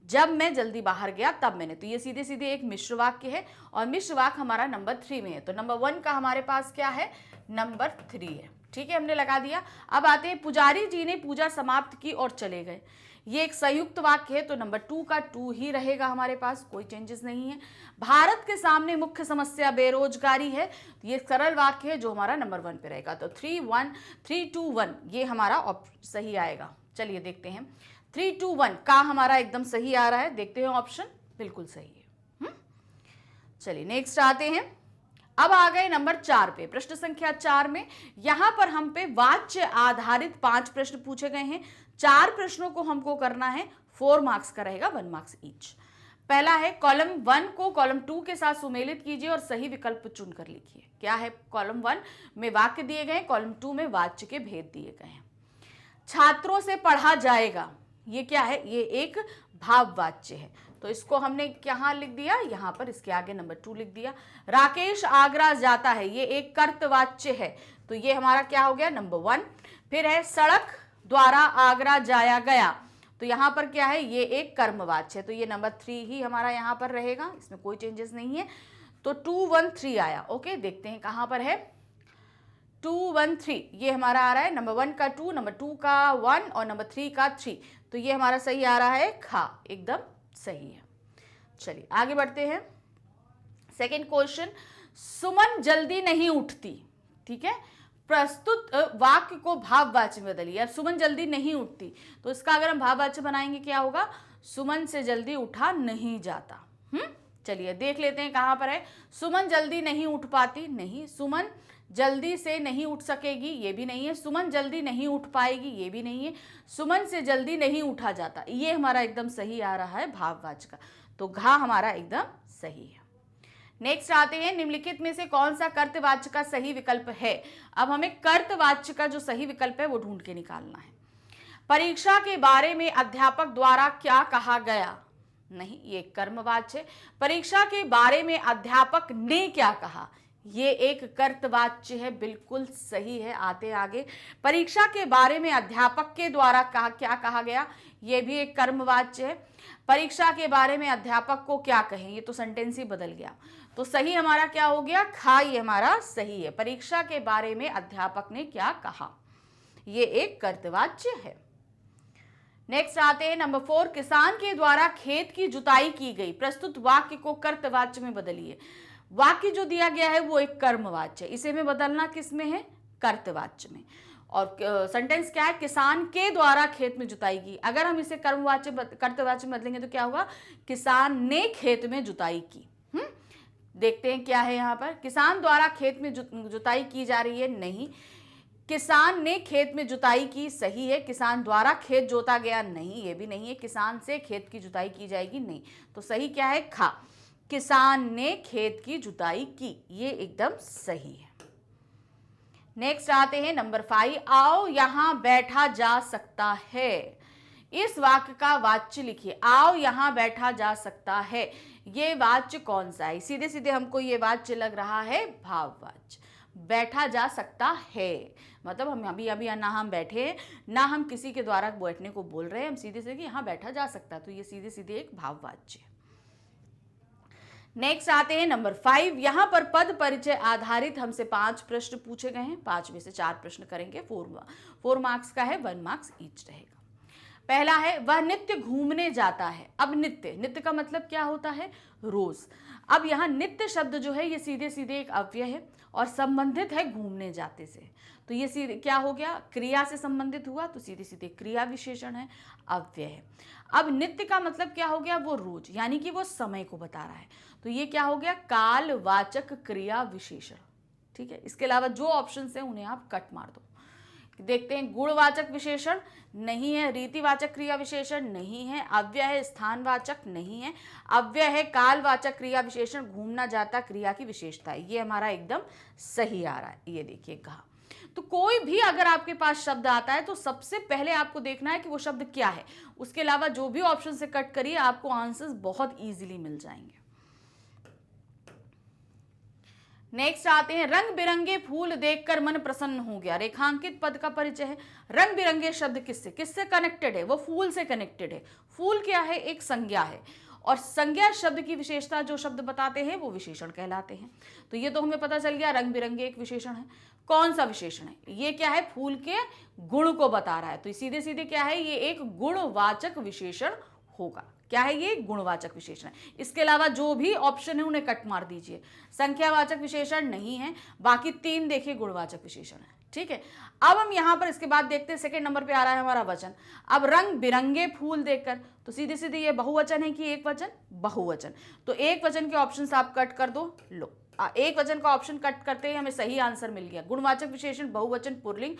जब मैं जल्दी बाहर गया तब मैंने, तो ये सीधे सीधे एक मिश्र वाक्य है और मिश्र वाक्य हमारा नंबर 3 में है। तो नंबर 1 का हमारे पास क्या है, नंबर 3 है। ठीक है, हमने लगा दिया। अब आते हैं, पुजारी जी ने पूजा समाप्त की और चले गए। ये एक संयुक्त वाक्य है, तो नंबर 2 का 2 ही रहेगा हमारे पास, कोई चेंजेस नहीं है। भारत के सामने मुख्य समस्या बेरोजगारी है, ये सरल वाक्य है जो हमारा नंबर 1 पे रहेगा। तो 3 2 1 ये हमारा सही आएगा। चलिए देखते हैं, 3 2 1 का हमारा एकदम सही आ रहा है, देखते हैं ऑप्शन, बिल्कुल सही है। चलिए नेक्स्ट आते हैं। अब आ गए नंबर 4 पे, प्रश्न संख्या 4 में यहां पर हम पे वाच्य आधारित 5 प्रश्न पूछे गए हैं। 4 प्रश्नों को हमको करना है, 4 मार्क्स का रहेगा, 1 मार्क्स ईच। पहला है, कॉलम 1 को कॉलम 2 के साथ सुमेलित कीजिए और सही विकल्प चुनकर लिखिए। क्या है, कॉलम 1 में वाक्य दिए गए, कॉलम 2 में वाच्य के भेद दिए गए हैं। छात्रों से पढ़ा जाएगा, ये क्या है, ये एक भाववाच्य है, तो इसको हमने कहाँ लिख दिया, यहाँ पर, इसके आगे नंबर 2 लिख दिया। राकेश आगरा जाता है, ये एक कर्तवाच्य है, तो ये हमारा क्या हो गया, नंबर 1। फिर है, सड़क द्वारा आगरा जाया गया, तो यहाँ पर क्या है, ये एक कर्मवाच्य है, तो ये नंबर 3 ही हमारा यहाँ पर रहेगा, इसमें कोई चेंजेस नहीं है। तो 213 आया। ओके, देखते हैं कहां पर है 213, ये हमारा आ रहा है नंबर 1 का 2, नंबर 2 का 1 और नंबर 3 का 3, तो ये हमारा सही आ रहा है खा, एकदम सही है। चलिए आगे बढ़ते हैं। सेकंड क्वेश्चन, सुमन जल्दी नहीं उठती। ठीक है, प्रस्तुत वाक्य को भाववाच्य में बदलिए। अब सुमन जल्दी नहीं उठती, तो इसका अगर हम भाववाच्य बनाएंगे क्या होगा, सुमन से जल्दी उठा नहीं जाता। चलिए देख लेते हैं कहां पर है। सुमन जल्दी नहीं उठ पाती, नहीं। सुमन जल्दी से नहीं उठ सकेगी, ये भी नहीं है। सुमन जल्दी नहीं उठ पाएगी, ये भी नहीं है। सुमन से जल्दी नहीं उठा जाता, ये हमारा एकदम सही आ रहा है भाववाच्य का, तो घा हमारा एकदम सही है। नेक्स्ट आते हैं, निम्नलिखित में से कौन सा कर्तवाच्य का सही विकल्प है। अब हमें कर्तवाच्य का जो सही विकल्प है वो ढूंढ के निकालना है। परीक्षा के बारे में अध्यापक द्वारा क्या कहा गया, नहीं, ये कर्मवाच्य। परीक्षा के बारे में अध्यापक ने क्या कहा, ये एक कर्तवाच्य है, बिल्कुल सही है। आते आगे, परीक्षा के बारे में अध्यापक के द्वारा क्या कहा गया, ये भी एक कर्मवाच्य है। परीक्षा के बारे में अध्यापक को क्या कहें, ये तो सेंटेंस ही बदल गया, तो सही हमारा क्या हो गया, खा, ये हमारा सही है। परीक्षा के बारे में अध्यापक ने क्या कहा, ये एक कर्तवाच्य है। नेक्स्ट आते हैं नंबर 4, किसान के द्वारा खेत की जुताई की गई। प्रस्तुत वाक्य को कर्तवाच्य में बदलिए। वाक्य जो दिया गया है वो एक कर्मवाच्य है, इसे में बदलना किस में है, कर्तवाच्य में। और सेंटेंस क्या है, किसान के द्वारा खेत में जुताई की। अगर हम इसे कर्तवाच्य में बदलेंगे तो क्या होगा, किसान ने खेत में जुताई की। देखते हैं क्या है यहाँ पर, किसान द्वारा खेत में जुताई की जा रही है, नहीं। किसान ने खेत में जुताई की, सही है। किसान द्वारा खेत जोता गया, नहीं, ये भी नहीं है। किसान से खेत की जुताई की जाएगी, नहीं, तो सही क्या है, खा, किसान ने खेत की जुताई की, ये एकदम सही है। नेक्स्ट आते हैं नंबर 5, आओ यहां बैठा जा सकता है। इस वाक्य का वाच्य लिखिए। आओ यहां बैठा जा सकता है, ये वाच्य कौन सा है, सीधे सीधे हमको ये वाच्य लग रहा है भाववाच्य। बैठा जा सकता है मतलब हम अभी ना हम बैठे, ना हम किसी के द्वारा बैठने को बोल रहे हैं, हम सीधे से कि यहाँ बैठा जा सकता है, तो ये सीधे सीधे एक भाववाच्य है। नेक्स्ट आते हैं नंबर 5, यहां पर पद परिचय आधारित हमसे 5 प्रश्न पूछे गए हैं। 5 में से 4 प्रश्न करेंगे, 4 मार्क्स का है, 1 मार्क्स ईच रहेगा। पहला है, वह नित्य घूमने जाता है। अब नित्य का मतलब क्या होता है, रोज। अब यहाँ नित्य शब्द जो है ये सीधे सीधे एक अव्यय है और संबंधित है घूमने जाते से, तो ये सीधे क्या हो गया, क्रिया से संबंधित हुआ, तो सीधे सीधे क्रिया विशेषण है, अव्यय है। अब नित्य का मतलब क्या हो गया, वो रोज, यानी कि वो समय को बता रहा है, तो ये क्या हो गया, कालवाचक क्रिया विशेषण। ठीक है, इसके अलावा जो ऑप्शन है उन्हें आप कट मार दो। देखते हैं, गुणवाचक विशेषण नहीं है, रीतिवाचक क्रिया विशेषण नहीं है, अव्यय है, स्थानवाचक नहीं है, अव्यय है, कालवाचक क्रिया विशेषण, घूमना जाता क्रिया की विशेषता है, ये हमारा एकदम सही आ रहा है। ये देखिए कहा, तो कोई भी अगर आपके पास शब्द आता है तो सबसे पहले आपको देखना है कि वो शब्द क्या है, उसके अलावा जो भी ऑप्शन से कट करिए आपको आंसर्स बहुत इजीली मिल जाएंगे। नेक्स्ट आते हैं, रंग बिरंगे फूल देखकर मन प्रसन्न हो गया। रेखांकित पद का परिचय है। रंग बिरंगे शब्द किससे कनेक्टेड है, वो फूल से कनेक्टेड है। फूल क्या है, एक संज्ञा है, और संज्ञा शब्द की विशेषता जो शब्द बताते हैं वो विशेषण कहलाते हैं। तो ये तो हमें पता चल गया, रंग बिरंगे एक विशेषण है। कौन सा विशेषण है, ये क्या है, फूल के गुण को बता रहा है, तो सीधे सीधे क्या है, ये एक गुणवाचक विशेषण होगा। क्या है, ये गुणवाचक विशेषण है। इसके अलावा जो भी ऑप्शन है उन्हें कट मार दीजिए। संख्यावाचक विशेषण नहीं है, बाकी 3 देखिए गुणवाचक विशेषण है। ठीक है, अब हम यहां पर इसके बाद देखते हैं, सेकंड नंबर पे आ रहा है हमारा वचन। अब रंग बिरंगे फूल देखकर, तो सीधे सीधे ये बहुवचन है कि एक वचन, बहुवचन, तो एक वचन के ऑप्शन आप कट कर दो। लो, एक वचन का ऑप्शन कट करते ही हमें सही आंसर मिल गया। गुणवाचक विशेषण, बहुवचन, पुल्लिंग,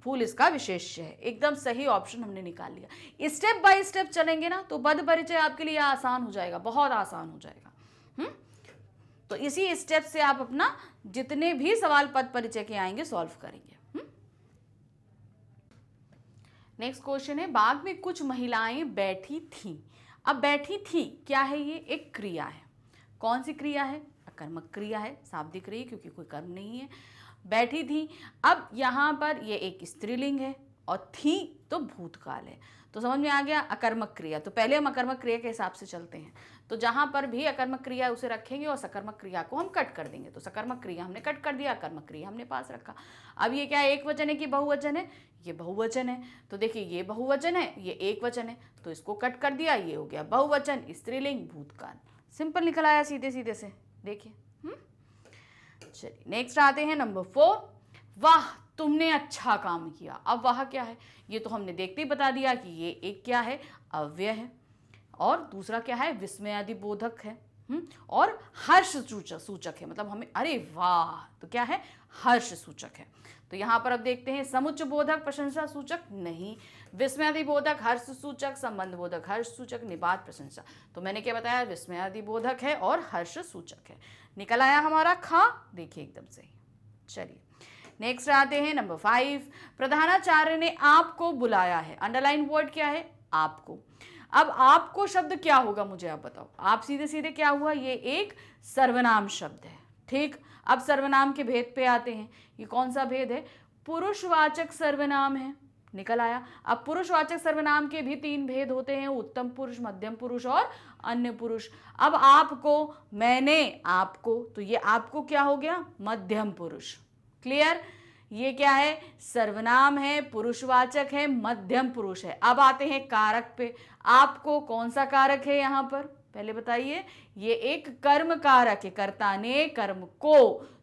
फूल इसका विशेष्य है, एकदम सही ऑप्शन हमने निकाल लिया। स्टेप बाय स्टेप चलेंगे ना तो पद परिचय आपके लिए आसान हो जाएगा, बहुत आसान हो जाएगा। तो इसी स्टेप से आप अपना जितने भी सवाल पद परिचय के आएंगे सॉल्व करेंगे। नेक्स्ट क्वेश्चन है, बाग में कुछ महिलाएं बैठी थीं। अब बैठी थी क्या है, ये एक क्रिया है। कौन सी क्रिया है, अकर्मक क्रिया है, शाब्दिक क्रिया क्योंकि कोई कर्म नहीं है। बैठी थी, अब यहाँ पर ये एक स्त्रीलिंग है और थी तो भूतकाल है। तो समझ में आ गया अकर्मक क्रिया। तो पहले हम अकर्मक क्रिया के हिसाब से चलते हैं। तो जहां पर भी अकर्मक क्रिया उसे रखेंगे और सकर्मक क्रिया को हम कट कर देंगे। तो सकर्मक क्रिया हमने कट कर दिया, अकर्मक क्रिया हमने पास रखा। अब ये क्या है, एक वचन है कि बहुवचन है? ये बहुवचन है। तो देखिए ये बहुवचन है, ये एक वचन है, तो इसको कट कर दिया, ये हो गया बहुवचन, स्त्रीलिंग, भूतकाल। सिंपल निकल आया सीधे सीधे से, देखिए। चलिए नेक्स्ट आते हैं नंबर 4। वाह तुमने अच्छा काम किया। अब वाह क्या है, ये तो हमने देखते ही बता दिया कि ये एक क्या है, अव्यय है, और दूसरा क्या है, विस्मयादि बोधक है, और हर्ष सूचक है। मतलब हमें अरे वाह तो क्या है, हर्ष सूचक है। तो यहाँ पर अब देखते हैं समुच्च बोधक प्रशंसा सूचक नहीं, विस्मयादि बोधक हर्ष सूचक, संबंध बोधक हर्ष सूचक, निबात प्रशंसा। तो मैंने क्या बताया, विस्मयादि बोधक है और हर्ष सूचक है। निकल आया हमारा खा, देखिए एकदम सही। चलिए नेक्स्ट आते हैं नंबर 5। प्रधानाचार्य ने आपको बुलाया है। अंडरलाइन वर्ड क्या है, आपको। अब आपको शब्द क्या होगा मुझे आप बताओ। आप सीधे सीधे क्या हुआ, ये एक सर्वनाम शब्द है, ठीक। अब सर्वनाम के भेद पे आते हैं। ये कौन सा भेद है, पुरुषवाचक सर्वनाम है। निकल आया। अब पुरुषवाचक सर्वनाम के भी 3 भेद होते हैं, उत्तम पुरुष, मध्यम पुरुष और अन्य पुरुष। अब आपको, मैंने, आपको, तो ये आपको क्या हो गया, मध्यम पुरुष। क्लियर। ये क्या है, सर्वनाम है, पुरुषवाचक है, मध्यम पुरुष है। अब आते हैं कारक पे। आपको कौन सा कारक है यहाँ पर, पहले बताइए। ये एक कर्म कारक है, कर्ता ने कर्म को,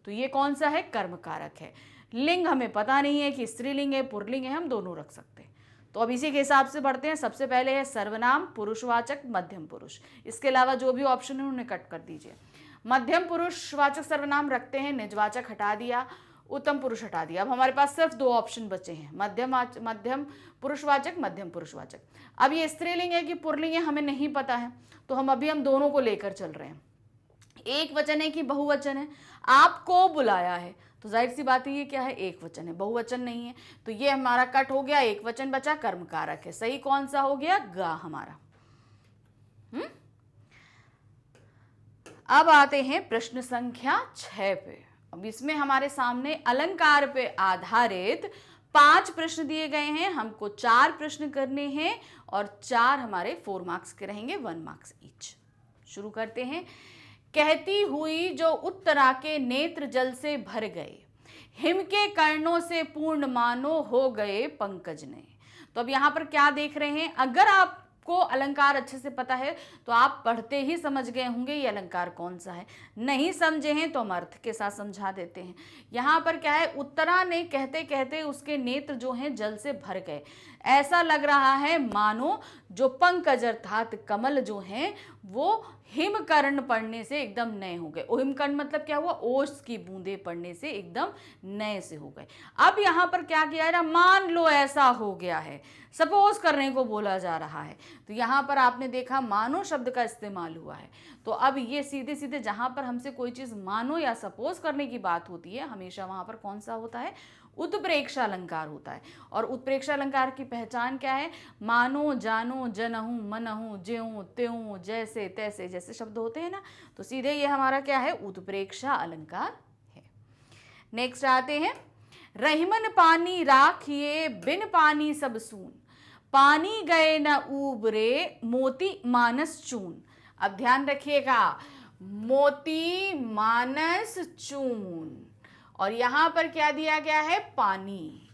तो ये कौन सा है, कर्म कारक है। लिंग हमें पता नहीं है कि स्त्रीलिंग है पुल्लिंग है, हम दोनों रख सकते हैं। तो अब इसी के हिसाब से बढ़ते हैं। सबसे पहले है सर्वनाम, पुरुषवाचक, मध्यम पुरुष। इसके अलावा जो भी ऑप्शन है उन्हें कट कर दीजिए। मध्यम पुरुषवाचक सर्वनाम रखते हैं, निजवाचक हटा दिया, उत्तम पुरुष हटा दिया। अब हमारे पास सिर्फ 2 ऑप्शन बचे हैं, मध्यम पुरुषवाचक, मध्यम पुरुषवाचक। अब ये स्त्रीलिंग है कि पुल्लिंग है हमें नहीं पता है, तो हम दोनों को लेकर चल रहे हैं। एक वचन है कि बहुवचन है, आपको बुलाया है, तो जाहिर सी बात है ये क्या है, एक वचन है, बहुवचन नहीं है। तो ये हमारा कट हो गया, एक वचन बचा, कर्म कारक है। सही कौन सा हो गया, गा हमारा। अब आते हैं प्रश्न संख्या 6 पे। अब इसमें हमारे सामने अलंकार पे आधारित 5 प्रश्न दिए गए हैं। हमको 4 प्रश्न करने हैं और 4 हमारे 4 मार्क्स के रहेंगे, 1 मार्क्स ईच। शुरू करते हैं। कहती हुई जो उत्तरा के नेत्र जल से भर गए, हिम के कर्णों से पूर्ण मानो हो गए पंकज ने। तो अब यहाँ पर क्या देख रहे हैं, अगर आपको अलंकार अच्छे से पता है तो आप पढ़ते ही समझ गए होंगे ये अलंकार कौन सा है। नहीं समझे हैं तो हम अर्थ के साथ समझा देते हैं। यहाँ पर क्या है, उत्तरा ने कहते कहते उसके नेत्र जो हैं जल से भर गए। ऐसा लग रहा है मानो जो पंकज अर्थात कमल जो हैं वो हिमकर्ण पड़ने से एकदम नए हो गए। हिमकर्ण मतलब क्या हुआ, ओस की बूंदे पड़ने से एकदम नए से हो गए। अब यहाँ पर क्या किया जा, मान लो ऐसा हो गया है, सपोज करने को बोला जा रहा है। तो यहाँ पर आपने देखा मानो शब्द का इस्तेमाल हुआ है। तो अब ये सीधे सीधे जहाँ पर हमसे कोई चीज़ मानो या सपोज करने की बात होती है, हमेशा वहाँ पर कौन सा होता है, उत्प्रेक्षा अलंकार होता है। और उत्प्रेक्षा अलंकार की पहचान क्या है, मानो, जानो, जनहूँ, मनहूँ, ज्यों त्यों, जैसे तैसे, जैसे शब्द होते हैं ना, तो सीधे ये हमारा क्या है, उत्प्रेक्षा अलंकार है। नेक्स्ट आते हैं। रहीमन पानी राखिए बिन पानी सब सून, पानी गए न उबरे मोती मानस चून। अब ध्यान रखिएगा, मोती मानस चून, और यहां पर क्या दिया गया है, पानी।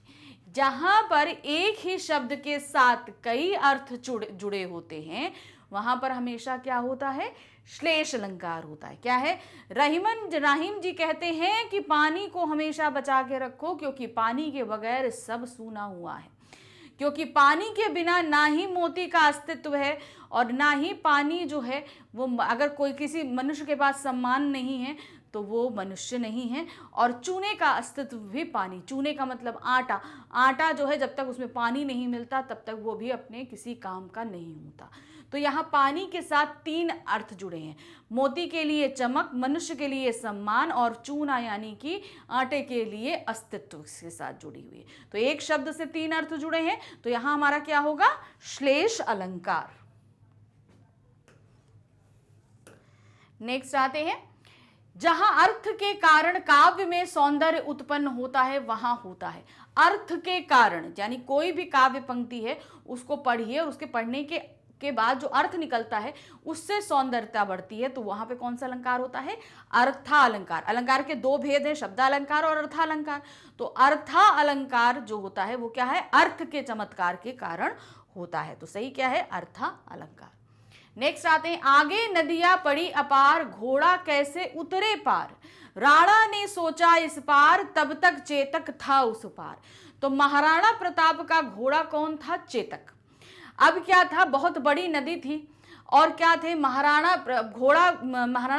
जहां पर एक ही शब्द के साथ कई अर्थ जुड़े होते हैं वहां पर हमेशा क्या होता है, श्लेष अलंकार होता है। क्या है, राहिम जी कहते हैं कि पानी को हमेशा बचा के रखो, क्योंकि पानी के बगैर सब सूना हुआ है। क्योंकि पानी के बिना ना ही मोती का अस्तित्व है और ना ही पानी जो है वो, अगर कोई किसी मनुष्य के पास सम्मान नहीं है तो वो मनुष्य नहीं है। और चूने का अस्तित्व भी पानी, चूने का मतलब आटा, आटा जो है जब तक उसमें पानी नहीं मिलता तब तक वो भी अपने किसी काम का नहीं होता। तो यहाँ पानी के साथ 3 अर्थ जुड़े हैं, मोती के लिए चमक, मनुष्य के लिए सम्मान, और चूना यानी कि आटे के लिए अस्तित्व के साथ जुड़ी हुई है। तो एक शब्द से 3 अर्थ जुड़े हैं, तो यहाँ हमारा क्या होगा, श्लेष अलंकार। नेक्स्ट आते हैं। जहां अर्थ के कारण काव्य में सौंदर्य उत्पन्न होता है वहां होता है। अर्थ के कारण यानी कोई भी काव्य पंक्ति है उसको पढ़िए और उसके पढ़ने के बाद जो अर्थ निकलता है उससे सौंदर्यता बढ़ती है, तो वहां पे कौन सा अलंकार होता है? अर्थालंकार। अलंकार के दो भेद हैं, शब्दालंकार और अर्थालंकार। तो अर्थालंकार जो होता है वो क्या है? अर्थ के चमत्कार के कारण होता है। तो सही क्या है? अर्थालंकार। नेक्स्ट आते हैं, आगे नदियां पड़ी अपार, घोड़ा कैसे उतरे पार। राणा ने सोचा इस पार, तब तक चेतक था उस पार। तो महाराणा प्रताप का घोड़ा कौन था? चेतक। अब क्या था? बहुत बड़ी नदी थी और क्या थे? महाराणा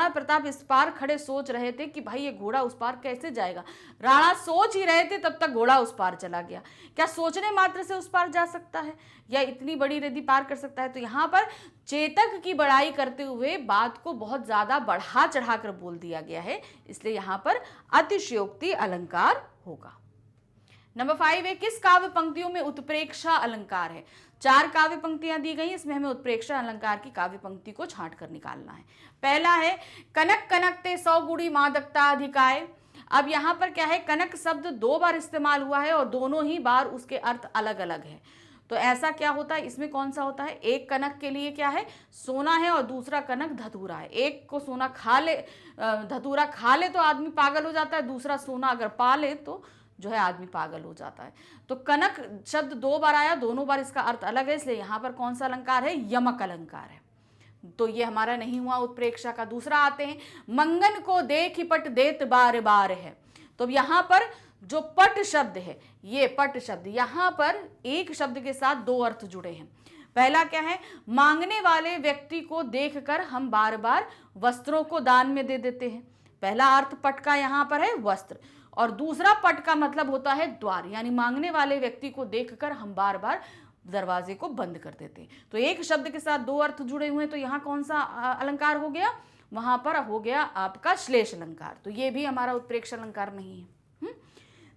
प्रताप इस पार खड़े सोच रहे थे कि भाई ये घोड़ा उस पार कैसे जाएगा। राणा सोच ही रहे थे तब तक घोड़ा उस पार चला गया। क्या सोचने मात्र से उस पार जा सकता है या इतनी बड़ी नदी पार कर सकता है? तो यहाँ पर चेतक की बड़ाई करते हुए बात को बहुत ज्यादा बढ़ा चढ़ाकर बोल दिया गया है, इसलिए यहाँ पर अतिशयोक्ति अलंकार होगा। नंबर 5 है, किस काव्य पंक्तियों में उत्प्रेक्षा अलंकार है? 4 काव्य पंक्तियां दी गई, इसमें हमें उत्प्रेक्षा अलंकार की काव्य पंक्ति को छांट कर निकालना है। पहला है, कनक कनकते 100 गुणी मादकता अधिकाय। अब यहाँ पर क्या है? कनक शब्द 2 बार इस्तेमाल हुआ है और दोनों ही बार उसके अर्थ अलग अलग है। तो ऐसा क्या होता है? इसमें कौन सा होता है? एक कनक के लिए क्या है? सोना है और दूसरा कनक धतूरा है। एक को सोना खा ले, धतूरा खा ले तो आदमी पागल हो जाता है, दूसरा सोना अगर पा ले तो जो है आदमी पागल हो जाता है। तो कनक शब्द 2 बार आया, दोनों बार इसका अर्थ अलग है, इसलिए यहां पर कौन सा अलंकार है? यमक अलंकार है। तो ये हमारा नहीं हुआ उत्प्रेक्षा का। दूसरा आते हैं, मंगन को देख पट देत बार बार है। तो यहां पर जो पट शब्द है, ये पट शब्द, यहां पर एक शब्द के साथ 2 अर्थ जुड़े हैं। पहला क्या है? मांगने वाले व्यक्ति को देखकर हम बार बार वस्त्रों को दान में दे देते हैं। पहला अर्थ पट का यहां पर है वस्त्र, और दूसरा पट का मतलब होता है द्वार, यानी मांगने वाले व्यक्ति को देखकर हम बार बार दरवाजे को बंद कर देते हैं। तो एक शब्द के साथ 2 अर्थ जुड़े हुए हैं, तो यहाँ कौन सा अलंकार हो गया? वहां पर हो गया आपका श्लेष अलंकार। तो ये भी हमारा उत्प्रेक्ष अलंकार नहीं है।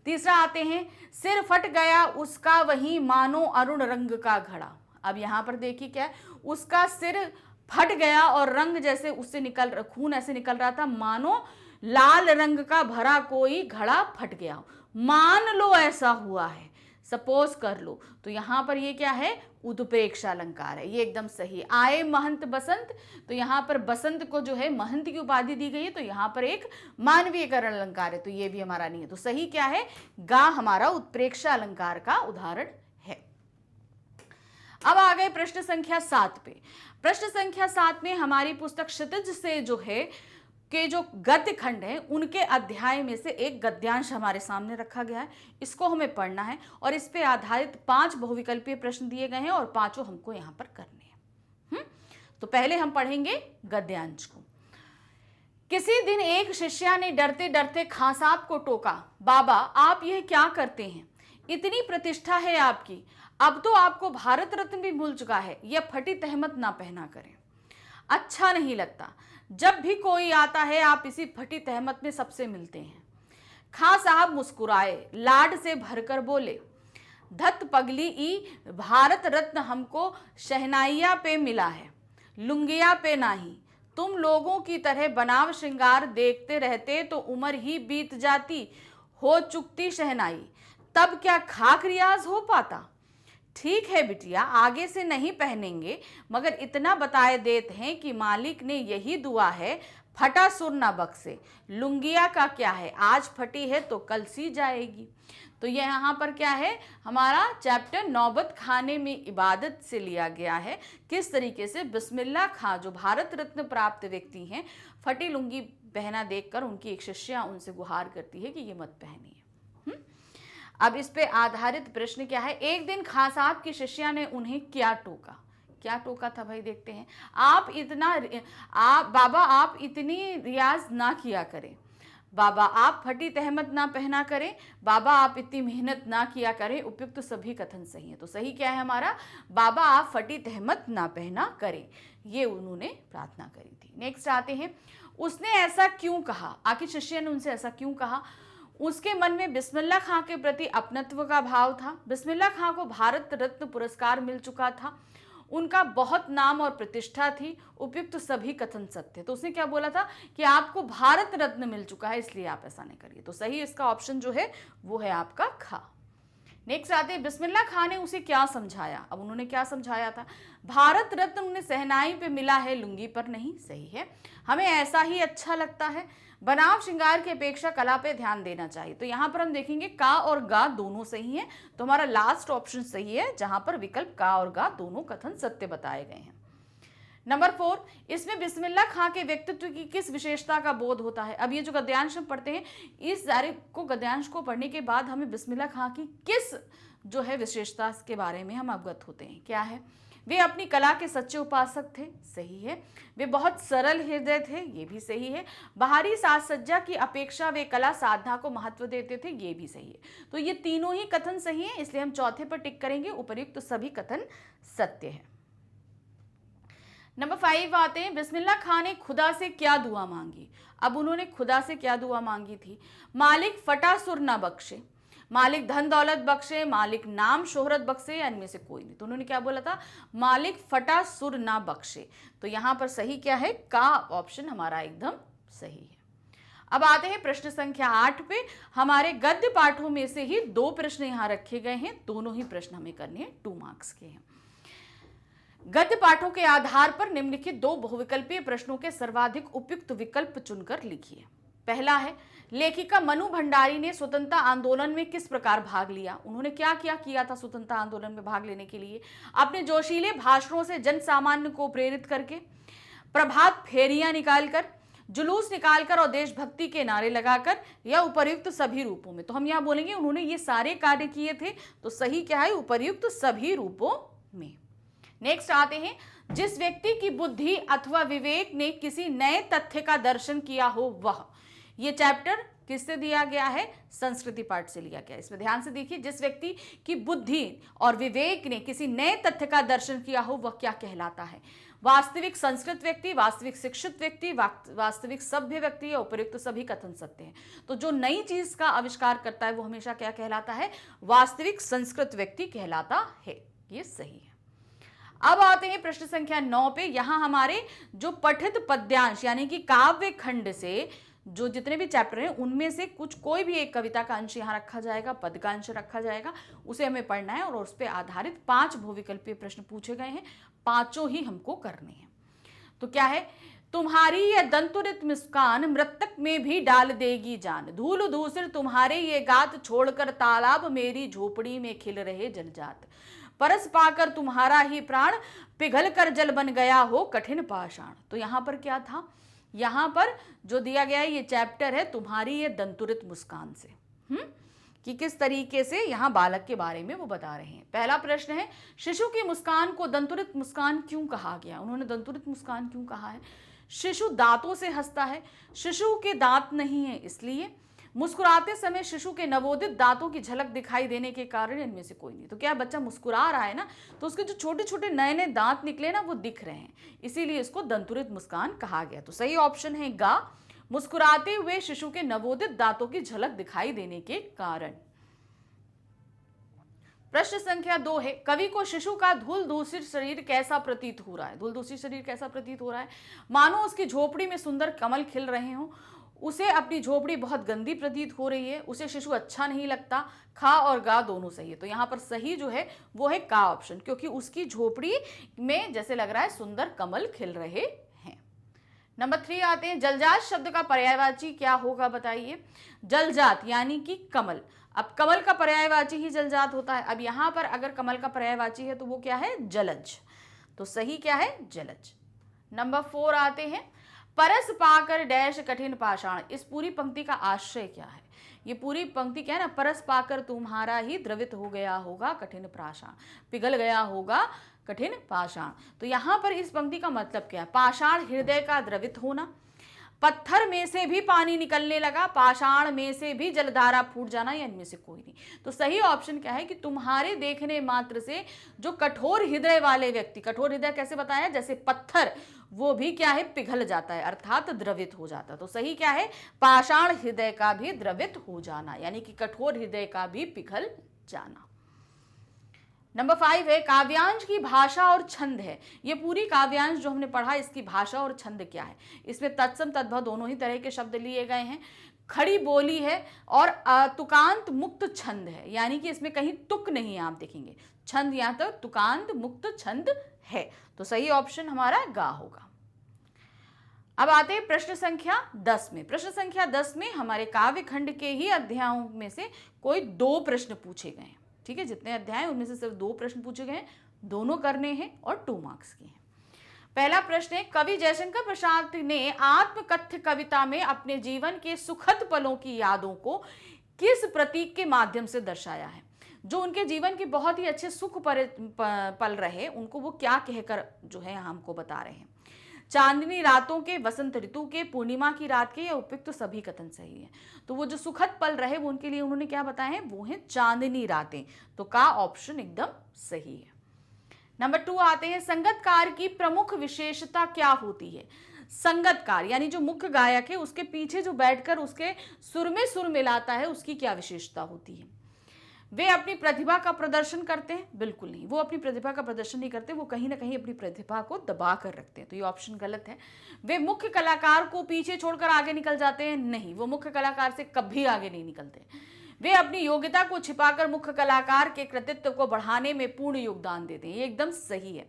तीसरा आते हैं, सिर फट गया उसका वही मानो अरुण रंग का घड़ा। अब यहाँ पर देखिए क्या है? उसका सिर फट गया और रंग जैसे उससे निकल, खून ऐसे निकल रहा था मानो लाल रंग का भरा कोई घड़ा फट गया। मान लो ऐसा हुआ है, सपोज कर लो। तो यहां पर ये क्या है? उत्प्रेक्षा अलंकार है। ये एकदम सही। आए महंत बसंत, तो यहां पर बसंत को जो है महंत की उपाधि दी गई है, तो यहां पर एक मानवीयकरण अलंकार है, तो ये भी हमारा नहीं है। तो सही क्या है? गा हमारा उत्प्रेक्षा अलंकार का उदाहरण है। अब आ गए प्रश्न संख्या 7 पे। प्रश्न संख्या 7 में हमारी पुस्तक क्षितिज से जो है के जो गद्य खंड है उनके अध्याय में से एक गद्यांश हमारे सामने रखा गया है। इसको हमें पढ़ना है और इस पे आधारित 5 बहुविकल्पीय प्रश्न दिए गए हैं और 5 हमको यहाँ पर करने हैं। तो पहले हम पढ़ेंगे गद्यांश को। किसी दिन एक शिष्या ने डरते डरते खां साहब को टोका, बाबा आप यह क्या करते हैं? इतनी प्रतिष्ठा है आपकी, अब तो आपको भारत रत्न भी भूल चुका है, यह फटी तहमत ना पहना करें। अच्छा नहीं लगता, जब भी कोई आता है आप इसी फटी तहमत में सबसे मिलते हैं। खां साहब मुस्कुराए, लाड से भरकर बोले, धत पगली ई भारत रत्न हमको शहनाइया पे मिला है, लुंगिया पे नहीं। तुम लोगों की तरह बनाव श्रृंगार देखते रहते तो उम्र ही बीत जाती, हो चुकती शहनाई, तब क्या खाक रियाज हो पाता। ठीक है बिटिया, आगे से नहीं पहनेंगे, मगर इतना बताए देते हैं कि मालिक ने यही दुआ है, फटा सुर ना बख्शे। लुंगिया का क्या है, आज फटी है तो कल सी जाएगी। तो ये यहाँ पर क्या है? हमारा चैप्टर नौबत खाने में इबादत से लिया गया है। किस तरीके से बिस्मिल्लाह खां जो भारत रत्न प्राप्त व्यक्ति हैं, फटी लुंगी पहना देखकर उनकी एक शिष्या उनसे गुहार करती है कि ये मत पहनिए। अब इस पे आधारित प्रश्न क्या है? एक दिन खां साहब की शिष्या ने उन्हें क्या टोका? क्या टोका था भाई? देखते हैं। बाबा आप इतनी रियाज ना किया करें, बाबा आप फटी तहमत ना पहना करें, बाबा आप इतनी मेहनत ना किया करें। उपयुक्त सभी कथन सही है। तो सही क्या है हमारा? बाबा आप फटी तहमत ना पहना करें, ये उन्होंने प्रार्थना करी थी। नेक्स्ट आते हैं, उसने ऐसा क्यों कहा? आखिर शिष्य ने उनसे ऐसा क्यों कहा? उसके मन में बिस्मिल्लाह खां के प्रति अपनत्व का भाव था। बिस्मिल्लाह खां को भारत रत्न पुरस्कार मिल चुका था उनका बहुत नाम और प्रतिष्ठा थी, उपयुक्त सभी कथन सत्य। तो उसने क्या बोला था कि आपको भारत रत्न मिल चुका है, इसलिए आप ऐसा नहीं करिए। तो सही इसका ऑप्शन जो है वो है आपका खा। नेक्स्ट आते हैं, बिस्मिल्लाह खां ने उसे क्या समझाया। अब उन्होंने क्या समझाया था, भारत रत्न उन्हें सहनाई पे मिला है, लुंगी पर नहीं। सही है, हमें ऐसा ही अच्छा लगता है, बनाव श्रृंगार की अपेक्षा कला पे ध्यान देना चाहिए। तो यहां पर हम देखेंगे का और गा दोनों सही है, तो हमारा लास्ट ऑप्शन सही है जहां पर विकल्प का और गा दोनों कथन सत्य बताए गए हैं। नंबर 4, इसमें बिस्मिल्लाह खां के व्यक्तित्व की किस विशेषता का बोध होता है। अब ये जो गद्यांश हम पढ़ते हैं, इस सारे को गद्यांश को पढ़ने के बाद हमें बिस्मिल्लाह खां की किस जो है विशेषता के बारे में हम अवगत होते हैं। क्या है, वे अपनी कला के सच्चे उपासक थे। सही है, वे बहुत सरल हृदय थे। ये भी सही है, बाहरी साज सज्जा की अपेक्षा वे कला साधना को महत्व देते थे। ये भी सही है। तो ये तीनों ही कथन सही है, इसलिए हम चौथे पर टिक करेंगे, उपर्युक्त तो सभी कथन सत्य है। नंबर 5 आते हैं, बिस्मिल्लाह खां ने खुदा से क्या दुआ मांगी। अब उन्होंने खुदा से क्या दुआ मांगी थी, मालिक फटा सुर ना बख्शे, मालिक धन दौलत बख्शे, मालिक नाम शोहरत बख्शे, या इनमें से कोई नहीं। तो उन्होंने क्या बोला था, मालिक फटा सुर ना बख्शे। तो यहां पर सही क्या है, का ऑप्शन हमारा एकदम सही है। अब आते हैं प्रश्न संख्या 8 पे। हमारे गद्य पाठों में से ही 2 प्रश्न यहां रखे गए हैं, दोनों ही प्रश्न हमें करने हैं, 2 मार्क्स के हैं। गद्य पाठों के आधार पर निम्नलिखित 2 बहुविकल्पीय प्रश्नों के सर्वाधिक उपयुक्त विकल्प चुनकर लिखिए। पहला है, लेखिका मनु भंडारी ने स्वतंत्रता आंदोलन में किस प्रकार भाग लिया। उन्होंने क्या किया था स्वतंत्रता आंदोलन में भाग लेने के लिए, अपने जोशीले भाषणों से जन सामान्य को प्रेरित करके, प्रभात फेरियां निकालकर, जुलूस निकालकर और देशभक्ति के नारे लगाकर, या उपर्युक्त सभी रूपों में। तो हम यहां बोलेंगे उन्होंने ये सारे कार्य किए थे। तो सही क्या है, उपर्युक्त सभी रूपों में। नेक्स्ट आते हैं, जिस व्यक्ति की बुद्धि अथवा विवेक ने किसी नए तथ्य का दर्शन किया हो वह। ये चैप्टर किससे दिया गया है, संस्कृति पाठ से लिया गया है। इसमें ध्यान से देखिए, जिस व्यक्ति की बुद्धि और विवेक ने किसी नए तथ्य का दर्शन किया हो वह क्या कहलाता है, वास्तविक संस्कृत व्यक्ति, वास्तविक शिक्षित व्यक्ति, वास्तविक सभ्य व्यक्ति, या उपयुक्त सभी कथन सत्य हैं। तो जो नई चीज का आविष्कार करता है वो हमेशा क्या कहलाता है, वास्तविक संस्कृत व्यक्ति कहलाता है। ये सही है। अब आते हैं प्रश्न संख्या 9 पे। यहां हमारे जो पठित पद्यांश यानी कि काव्य खंड से जो जितने भी चैप्टर हैं उनमें से कोई भी एक कविता का अंश यहां रखा जाएगा, पद का अंश रखा जाएगा, उसे हमें पढ़ना है और उस पर आधारित 5 बहुविकल्पीय प्रश्न पूछे गए हैं, 5 ही हमको करने हैं। तो क्या है, तुम्हारी ये दंतुरित मुस्कान मृतक में भी डाल देगी जान, धूल धूसर तुम्हारे ये गात, छोड़कर तालाब मेरी झोपड़ी में खिल रहे जलजात, परस पाकर तुम्हारा ही प्राण, पिघल कर जल बन गया हो कठिन पाषाण। तो यहां पर क्या था, यहां पर जो दिया गया है ये चैप्टर है तुम्हारी ये दंतुरित मुस्कान से, कि किस तरीके से यहां बालक के बारे में वो बता रहे हैं। पहला प्रश्न है, शिशु की मुस्कान को दंतुरित मुस्कान क्यों कहा गया। उन्होंने दंतुरित मुस्कान क्यों कहा है, शिशु दांतों से हंसता है, शिशु के दांत नहीं है इसलिए, मुस्कुराते समय शिशु के नवोदित दांतों की झलक दिखाई देने के कारण, इनमें से कोई नहीं। तो क्या बच्चा मुस्कुरा रहा है ना, तो उसके जो छोटे छोटे नए नए दांत निकले ना वो दिख रहे हैं, इसीलिए इसको दंतुरित मुस्कान कहा गया। तो सही ऑप्शन है गा, मुस्कुराते हुए शिशु के नवोदित दांतों की झलक दिखाई देने के कारण। प्रश्न संख्या 2 है, कवि को शिशु का धूल दूषित शरीर कैसा प्रतीत हो रहा है। धूल दूषित शरीर कैसा प्रतीत हो रहा है, मानो उसकी झोपड़ी में सुंदर कमल खिल रहे हों, उसे अपनी झोपड़ी बहुत गंदी प्रतीत हो रही है, उसे शिशु अच्छा नहीं लगता। खा और गा दोनों सही है। तो यहाँ पर सही जो है वो है का ऑप्शन, क्योंकि उसकी झोपड़ी में जैसे लग रहा है सुंदर कमल खिल रहे हैं। नंबर 3 आते हैं, जलजात शब्द का पर्यायवाची क्या होगा बताइए। जलजात यानी कि कमल, अब कमल का पर्यायवाची ही जलजात होता है। अब यहाँ पर अगर कमल का पर्यायवाची है तो वो क्या है, जलज। तो सही क्या है, जलज। नंबर 4 आते हैं, परस पाकर डैश कठिन पाषाण। इस पूरी पंक्ति का आशय क्या है, ये पूरी पंक्ति क्या है ना, परस पाकर तुम्हारा ही द्रवित हो गया होगा कठिन पाषाण, पिघल गया होगा कठिन पाषाण। तो यहां पर इस पंक्ति का मतलब क्या है, पाषाण हृदय का द्रवित होना, पत्थर में से भी पानी निकलने लगा, पाषाण में से भी जलधारा फूट जाना, या इनमें से कोई नहीं। तो सही ऑप्शन क्या है कि तुम्हारे देखने मात्र से जो कठोर हृदय वाले व्यक्ति, कठोर हृदय कैसे बताया, जैसे पत्थर, वो भी क्या है, पिघल जाता है, अर्थात द्रवित हो जाता है। तो सही क्या है, पाषाण हृदय का भी द्रवित हो जाना, यानी कि कठोर हृदय का भी पिघल जाना। नंबर 5 है काव्यांश की भाषा और छंद है। ये पूरी काव्यांश जो हमने पढ़ा, इसकी भाषा और छंद क्या है। इसमें तत्सम तद्भव दोनों ही तरह के शब्द लिए गए हैं, खड़ी बोली है और तुकांत मुक्त छंद है, यानी कि इसमें कहीं तुक नहीं है, आप देखेंगे छंद यहाँ तक तुकांत मुक्त छंद है। तो सही ऑप्शन हमारा गा होगा। अब आते हैं प्रश्न संख्या 10 में। प्रश्न संख्या 10 में हमारे काव्य खंड के ही अध्यायों में से कोई 2 प्रश्न पूछे गए हैं। ठीक है, जितने अध्याय उनमें से सिर्फ 2 प्रश्न पूछे गए हैं, दोनों करने हैं और 2 मार्क्स के हैं। पहला प्रश्न है, कवि जयशंकर प्रसाद ने आत्मकथ्य कविता में अपने जीवन के सुखद पलों की यादों को किस प्रतीक के माध्यम से दर्शाया है। जो उनके जीवन के बहुत ही अच्छे सुख पल रहे, उनको वो क्या कहकर जो है हमको बता रहे हैं। चांदनी रातों के, वसंत ऋतु के, पूर्णिमा की रात के, या उपयुक्त तो सभी कथन सही है। तो वो जो सुखद पल रहे वो उनके लिए उन्होंने क्या बताया है, वो है चांदनी रातें। तो का ऑप्शन एकदम सही है। नंबर 2 आते हैं, संगतकार की प्रमुख विशेषता क्या होती है। संगतकार यानी जो मुख्य गायक है, उसके पीछे जो बैठकर उसके सुर में सुर मिलाता है, उसकी क्या विशेषता होती है। वे अपनी प्रतिभा का प्रदर्शन करते हैं? बिल्कुल नहीं, वो अपनी प्रतिभा का प्रदर्शन नहीं करते, वो कहीं ना कहीं अपनी प्रतिभा को दबा कर रखते हैं। तो ये ऑप्शन गलत है। वे मुख्य कलाकार को पीछे छोड़कर आगे निकल जाते हैं? नहीं, वो मुख्य कलाकार से कभी आगे नहीं निकलते। वे अपनी योग्यता को छिपाकर मुख्य कलाकार के कृतित्व को बढ़ाने में पूर्ण योगदान देते हैं। ये एकदम सही है।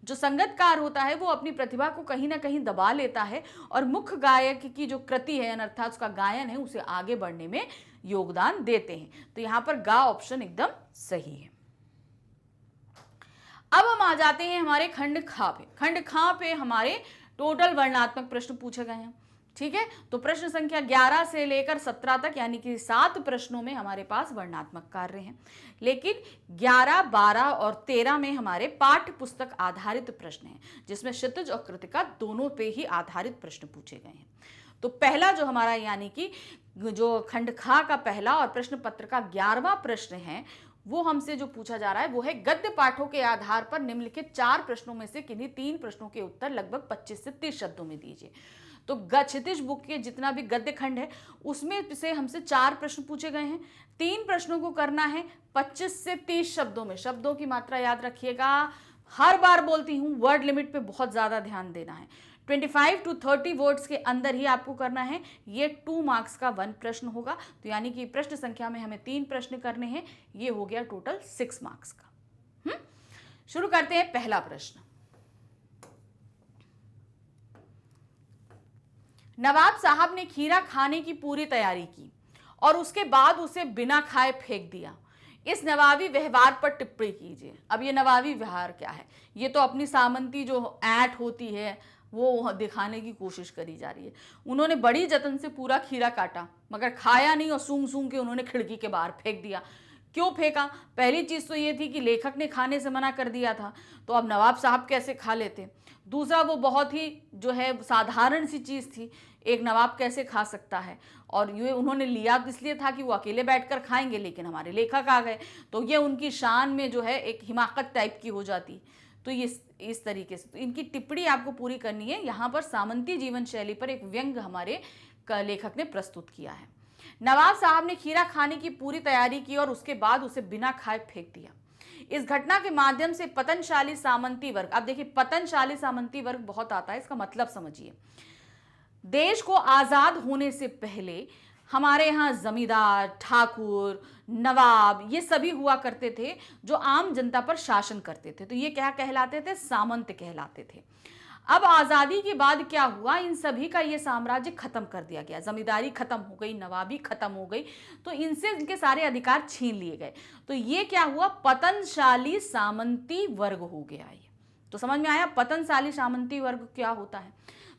जो संगतकार होता है वो अपनी प्रतिभा को कहीं ना कहीं दबा लेता है और मुख्य गायक की जो कृति है अर्थात उसका गायन है, उसे आगे बढ़ने में योगदान देते हैं। तो यहां पर गा ऑप्शन एकदम सही है। अब हम आ जाते हैं हमारे खंड खा पे। खंड खा पे हमारे टोटल वर्णात्मक प्रश्न पूछे गए हैं। ठीक है, तो प्रश्न संख्या 11 से लेकर 17 तक यानी कि 7 प्रश्नों में हमारे पास वर्णात्मक कार्य हैं, लेकिन 11, 12 और 13 में हमारे पाठ्य पुस्तक आधारित प्रश्न हैं, जिसमें क्षितिज और कृतिका दोनों पे ही आधारित प्रश्न पूछे गए हैं। तो पहला जो हमारा यानी कि जो खंड खा का पहला और प्रश्न पत्र का 11वां प्रश्न है, वो हमसे जो पूछा जा रहा है वो है, गद्य पाठों के आधार पर निम्नलिखित 4 प्रश्नों में से किन्हीं 3 प्रश्नों के उत्तर लगभग 25 से 30 शब्दों में दीजिए। तो क्षितिज बुक के जितना भी गद्य खंड है उसमें से हमसे 4 प्रश्न पूछे गए हैं। 3 प्रश्नों को करना है 25 से 30 शब्दों में। शब्दों की मात्रा याद रखिएगा, हर बार बोलती हूं, वर्ड लिमिट पे बहुत ज्यादा ध्यान देना है। 25 to 30 वर्ड्स के अंदर ही आपको करना है। ये 2 मार्क्स का 1 प्रश्न होगा। तो यानी कि प्रश्न संख्या में हमें 3 प्रश्न करने हैं। ये हो गया टोटल 6 मार्क्स का। शुरू करते हैं पहला प्रश्न। नवाब साहब ने खीरा खाने की पूरी तैयारी की और उसके बाद उसे बिना खाए फेंक दिया। इस नवाबी व्यवहार पर टिप्पणी कीजिए। अब ये नवाबी व्यवहार क्या है? ये तो अपनी सामंती जो ऐंठ होती है वो दिखाने की कोशिश करी जा रही है। उन्होंने बड़ी जतन से पूरा खीरा काटा मगर खाया नहीं और सूंघ सूंघ के उन्होंने खिड़की के बाहर फेंक दिया। क्यों फेंका? पहली चीज तो ये थी कि लेखक ने खाने से मना कर दिया था, तो अब नवाब साहब कैसे खा लेते। दूसरा, वो बहुत ही जो है साधारण सी चीज थी, एक नवाब कैसे खा सकता है। और ये उन्होंने लिया इसलिए था कि वो अकेले बैठकर खाएंगे, लेकिन हमारे लेखक आ गए तो ये उनकी शान में जो है एक हिमाकत टाइप की हो जाती। तो ये इस तरीके से तो इनकी टिप्पणी आपको पूरी करनी है। यहाँ पर सामंती जीवन शैली पर एक व्यंग्य हमारे लेखक ने प्रस्तुत किया है। नवाब साहब ने खीरा खाने की पूरी तैयारी की और उसके बाद उसे बिना खाए फेंक दिया। इस घटना के माध्यम से पतनशाली सामंती वर्ग, अब देखिए पतनशाली सामंती वर्ग बहुत आता है, इसका मतलब समझिए। देश को आजाद होने से पहले हमारे यहाँ जमींदार, ठाकुर, नवाब ये सभी हुआ करते थे जो आम जनता पर शासन करते थे। तो ये क्या कहलाते थे? सामंत कहलाते थे। अब आजादी के बाद क्या हुआ? इन सभी का ये साम्राज्य खत्म कर दिया गया। जमींदारी खत्म हो गई, नवाबी खत्म हो गई, तो इनसे इनके सारे अधिकार छीन लिए गए। तो ये क्या हुआ? पतनशाली सामंती वर्ग हो गया। ये तो समझ में आया पतनशाली सामंती वर्ग क्या होता है।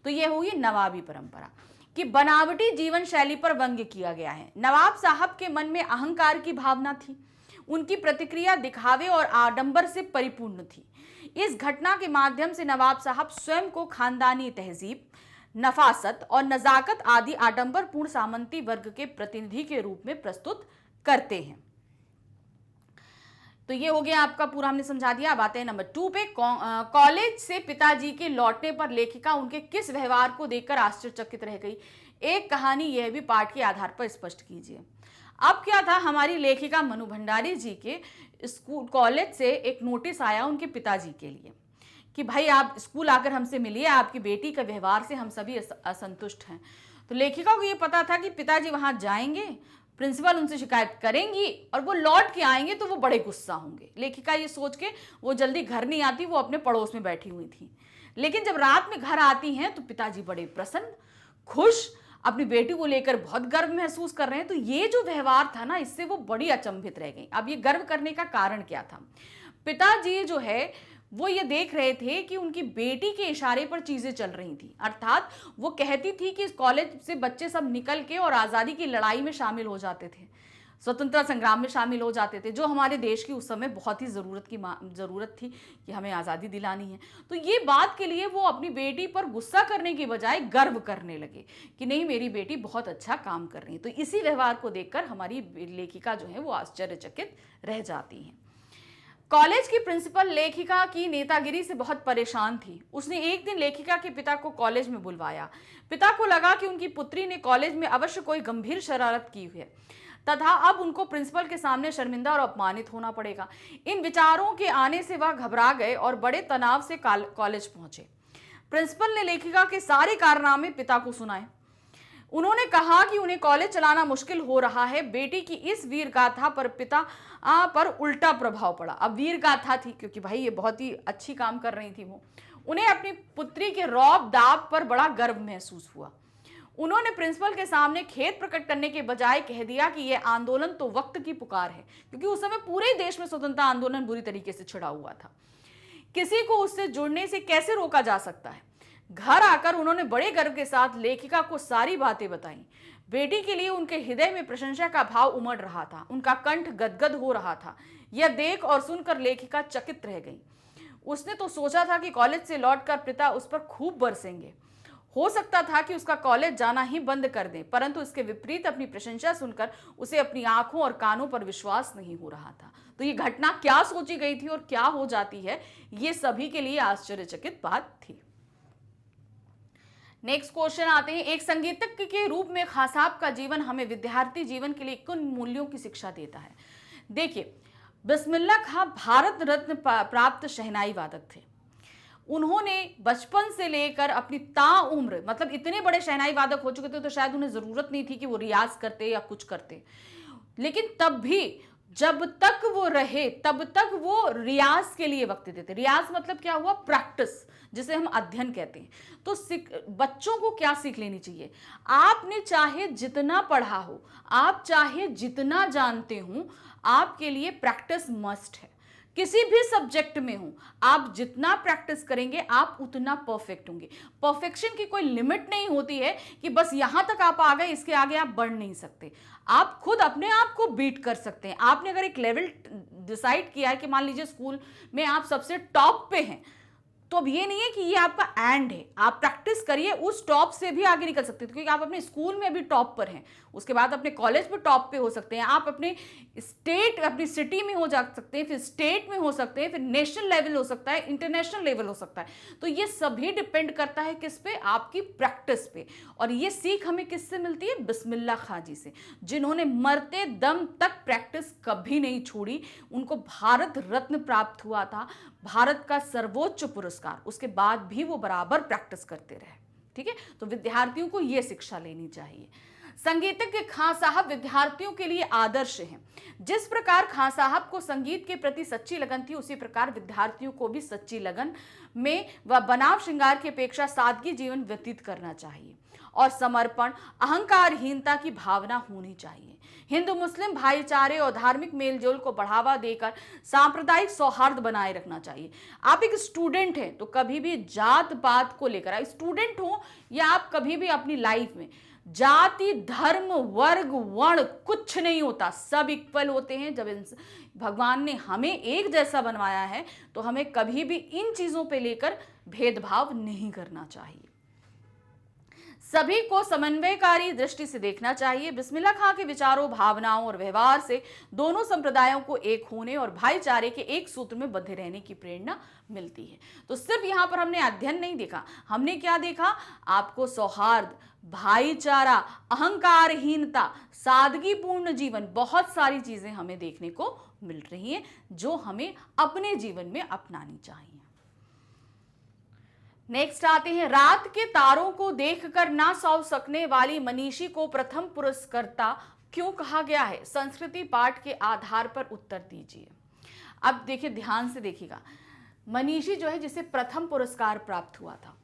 तो ये हुई नवाबी परंपरा कि बनावटी जीवन शैली पर व्यंग्य किया गया है। नवाब साहब के मन में अहंकार की भावना थी। उनकी प्रतिक्रिया दिखावे और आडंबर से परिपूर्ण थी। इस घटना के माध्यम से नवाब साहब स्वयं को खानदानी तहजीब, नफासत और नजाकत आदि आडंबरपूर्ण सामंती वर्ग के प्रतिनिधि के रूप में प्रस्तुत करते हैं। तो ये हो गया आपका पूरा, हमने समझा दिया। अब आते हैं नंबर 2 पे। कॉलेज से पिताजी के लौटने पर लेखिका उनके किस व्यवहार को देखकर आश्चर्यचकित रह गई। एक कहानी यह भी पाठ के आधार पर स्पष्ट कीजिए। अब क्या था, हमारी लेखिका मनु भंडारी जी के स्कूल कॉलेज से एक नोटिस आया उनके पिताजी के लिए कि भाई आप स्कूल आकर हमसे मिलिए, आपकी बेटी का व्यवहार से हम सभी असंतुष्ट हैं। तो लेखिका को ये पता था कि पिताजी वहां जाएंगे, प्रिंसिपल उनसे शिकायत करेंगी और वो लौट के आएंगे तो वो बड़े गुस्सा होंगे। लेखिका ये सोच के वो जल्दी घर नहीं आती, वो अपने पड़ोस में बैठी हुई थी। लेकिन जब रात में घर आती हैं तो पिताजी बड़े प्रसन्न, खुश, अपनी बेटी को लेकर बहुत गर्व महसूस कर रहे हैं। तो ये जो व्यवहार था ना, इससे वो बड़ी अचंभित रह गई। अब ये गर्व करने का कारण क्या था? पिताजी जो है वो ये देख रहे थे कि उनकी बेटी के इशारे पर चीजें चल रही थी। अर्थात वो कहती थी कि इस कॉलेज से बच्चे सब निकल के और आजादी की लड़ाई में शामिल हो जाते थे, स्वतंत्रता संग्राम में शामिल हो जाते थे, जो हमारे देश की उस समय बहुत ही ज़रूरत थी कि हमें आज़ादी दिलानी है। तो ये बात के लिए वो अपनी बेटी पर गुस्सा करने की बजाय गर्व करने लगे कि नहीं, मेरी बेटी बहुत अच्छा काम कर रही है। तो इसी व्यवहार को देखकर हमारी लेखिका जो है वो आश्चर्यचकित रह जाती हैं। कॉलेज की प्रिंसिपल लेखिका की नेतागिरी से बहुत परेशान थी। उसने एक दिन लेखिका के पिता को कॉलेज में बुलवाया। पिता को लगा कि उनकी पुत्री ने कॉलेज में अवश्य कोई गंभीर शरारत की हुई है तथा अब उनको प्रिंसिपल के सामने शर्मिंदा और अपमानित होना पड़ेगा। इन विचारों के आने से वह घबरा गए और बड़े तनाव से कॉलेज पहुंचे। प्रिंसिपल ने लेखिका के सारे कारनामे पिता को सुनाए। उन्होंने कहा कि उन्हें कॉलेज चलाना मुश्किल हो रहा है। बेटी की इस वीर गाथा पर पिता पर उल्टा प्रभाव पड़ा। अब वीर गाथा थी क्योंकि भाई ये बहुत ही अच्छी काम कर रही थी वो। उन्हें अपनी पुत्री के रौब दाब पर बड़ा गर्व महसूस हुआ। उन्होंने प्रिंसिपल के सामने खेद प्रकट करने के बजाय कह दिया कि यह आंदोलन तो वक्त की पुकार है, क्योंकि उस समय पूरे देश में स्वतंत्रता आंदोलन बुरी तरीके से छिड़ा हुआ था। किसी को उससे जुड़ने से कैसे रोका जा सकता है। घर आकर उन्होंने बड़े गर्व के साथ लेखिका को सारी बातें बताई। बेटी के लिए उनके हृदय में प्रशंसा का भाव उमड़ रहा था, उनका कंठ गदगद हो रहा था। यह देख और सुनकर लेखिका चकित रह गई। उसने तो सोचा था कि कॉलेज से लौटकर पिता उस पर खूब बरसेंगे। हो सकता था कि उसका कॉलेज जाना ही बंद कर दें, परंतु इसके विपरीत अपनी प्रशंसा सुनकर उसे अपनी आंखों और कानों पर विश्वास नहीं हो रहा था। तो ये घटना क्या सोची गई थी और क्या हो जाती है, ये सभी के लिए आश्चर्यचकित बात थी। नेक्स्ट क्वेश्चन आते हैं। एक संगीतज्ञ के रूप में खां साहब का जीवन हमें विद्यार्थी जीवन के लिए किन मूल्यों की शिक्षा देता है? देखिए, बिस्मिल्लाह खां भारत रत्न प्राप्त शहनाई वादक थे। उन्होंने बचपन से लेकर अपनी ताउम्र, मतलब इतने बड़े शहनाई वादक हो चुके थे तो शायद उन्हें जरूरत नहीं थी कि वो रियाज करते या कुछ करते, लेकिन तब भी जब तक वो रहे तब तक वो रियाज के लिए वक्त देते। रियाज मतलब क्या हुआ? प्रैक्टिस, जिसे हम अध्ययन कहते हैं। तो बच्चों को क्या सीख लेनी चाहिए? आपने चाहे जितना पढ़ा हो, आप चाहे जितना जानते हो, आपके लिए प्रैक्टिस मस्ट है। किसी भी सब्जेक्ट में हो, आप जितना प्रैक्टिस करेंगे आप उतना परफेक्ट होंगे। परफेक्शन की कोई लिमिट नहीं होती है कि बस यहां तक आप आ गए, इसके आगे आप बढ़ नहीं सकते। आप खुद अपने आप को बीट कर सकते हैं। आपने अगर एक लेवल डिसाइड किया है कि मान लीजिए स्कूल में आप सबसे टॉप पे हैं, तो अब ये नहीं है कि ये आपका एंड है। आप प्रैक्टिस करिए, उस टॉप से भी आगे निकल सकते हैं, क्योंकि आप अपने स्कूल में अभी टॉप पर हैं, उसके बाद अपने कॉलेज में टॉप पे हो सकते हैं, आप अपने स्टेट, अपनी सिटी में हो जा सकते हैं, फिर स्टेट में हो सकते हैं, फिर नेशनल लेवल हो सकता है, इंटरनेशनल लेवल हो सकता है। तो ये सभी डिपेंड करता है किस पे? आपकी प्रैक्टिस पे। और ये सीख हमें किससे मिलती है? बिस्मिल्लाह खां जी से, जिन्होंने मरते दम तक प्रैक्टिस कभी नहीं छोड़ी। उनको भारत रत्न प्राप्त हुआ था, भारत का सर्वोच्च पुरस्कार, उसके बाद भी वो बराबर प्रैक्टिस करते रहे। ठीक है, तो विद्यार्थियों को यह शिक्षा लेनी चाहिए। संगीतज्ञ खां साहब विद्यार्थियों के लिए आदर्श हैं। जिस प्रकार खां साहब को संगीत के प्रति सच्ची लगन थी, उसी प्रकार विद्यार्थियों को भी सच्ची लगन में व बनाव श्रृंगार की अपेक्षा सादगी जीवन व्यतीत करना चाहिए और समर्पण, अहंकारहीनता की भावना होनी चाहिए। हिंदू मुस्लिम भाईचारे और धार्मिक मेलजोल को बढ़ावा देकर सांप्रदायिक सौहार्द बनाए रखना चाहिए। आप एक स्टूडेंट हैं तो कभी भी जात पात को लेकर, स्टूडेंट हो या आप कभी भी अपनी लाइफ में जाति, धर्म, वर्ग, वर्ण कुछ नहीं होता, सब इक्वल होते हैं। जब भगवान ने हमें एक जैसा बनवाया है तो हमें कभी भी इन चीजों पे लेकर भेदभाव नहीं करना चाहिए। सभी को समन्वयकारी दृष्टि से देखना चाहिए। बिस्मिल्लाह खां के विचारों, भावनाओं और व्यवहार से दोनों संप्रदायों को एक होने और भाईचारे के एक सूत्र में बंधे रहने की प्रेरणा मिलती है। तो सिर्फ यहाँ पर हमने अध्ययन नहीं देखा, हमने क्या देखा? आपको सौहार्द, भाईचारा, अहंकारहीनता, सादगीपूर्ण जीवन, बहुत सारी चीजें हमें देखने को मिल रही हैं जो हमें अपने जीवन में अपनानी चाहिए। नेक्स्ट आते हैं, रात के तारों को देखकर ना सो सकने वाली मनीषी को प्रथम पुरस्कर्ता क्यों कहा गया है? संस्कृति पाठ के आधार पर उत्तर दीजिए। अब देखिए, ध्यान से देखिएगा, मनीषी जो है जिसे प्रथम पुरस्कार प्राप्त हुआ था।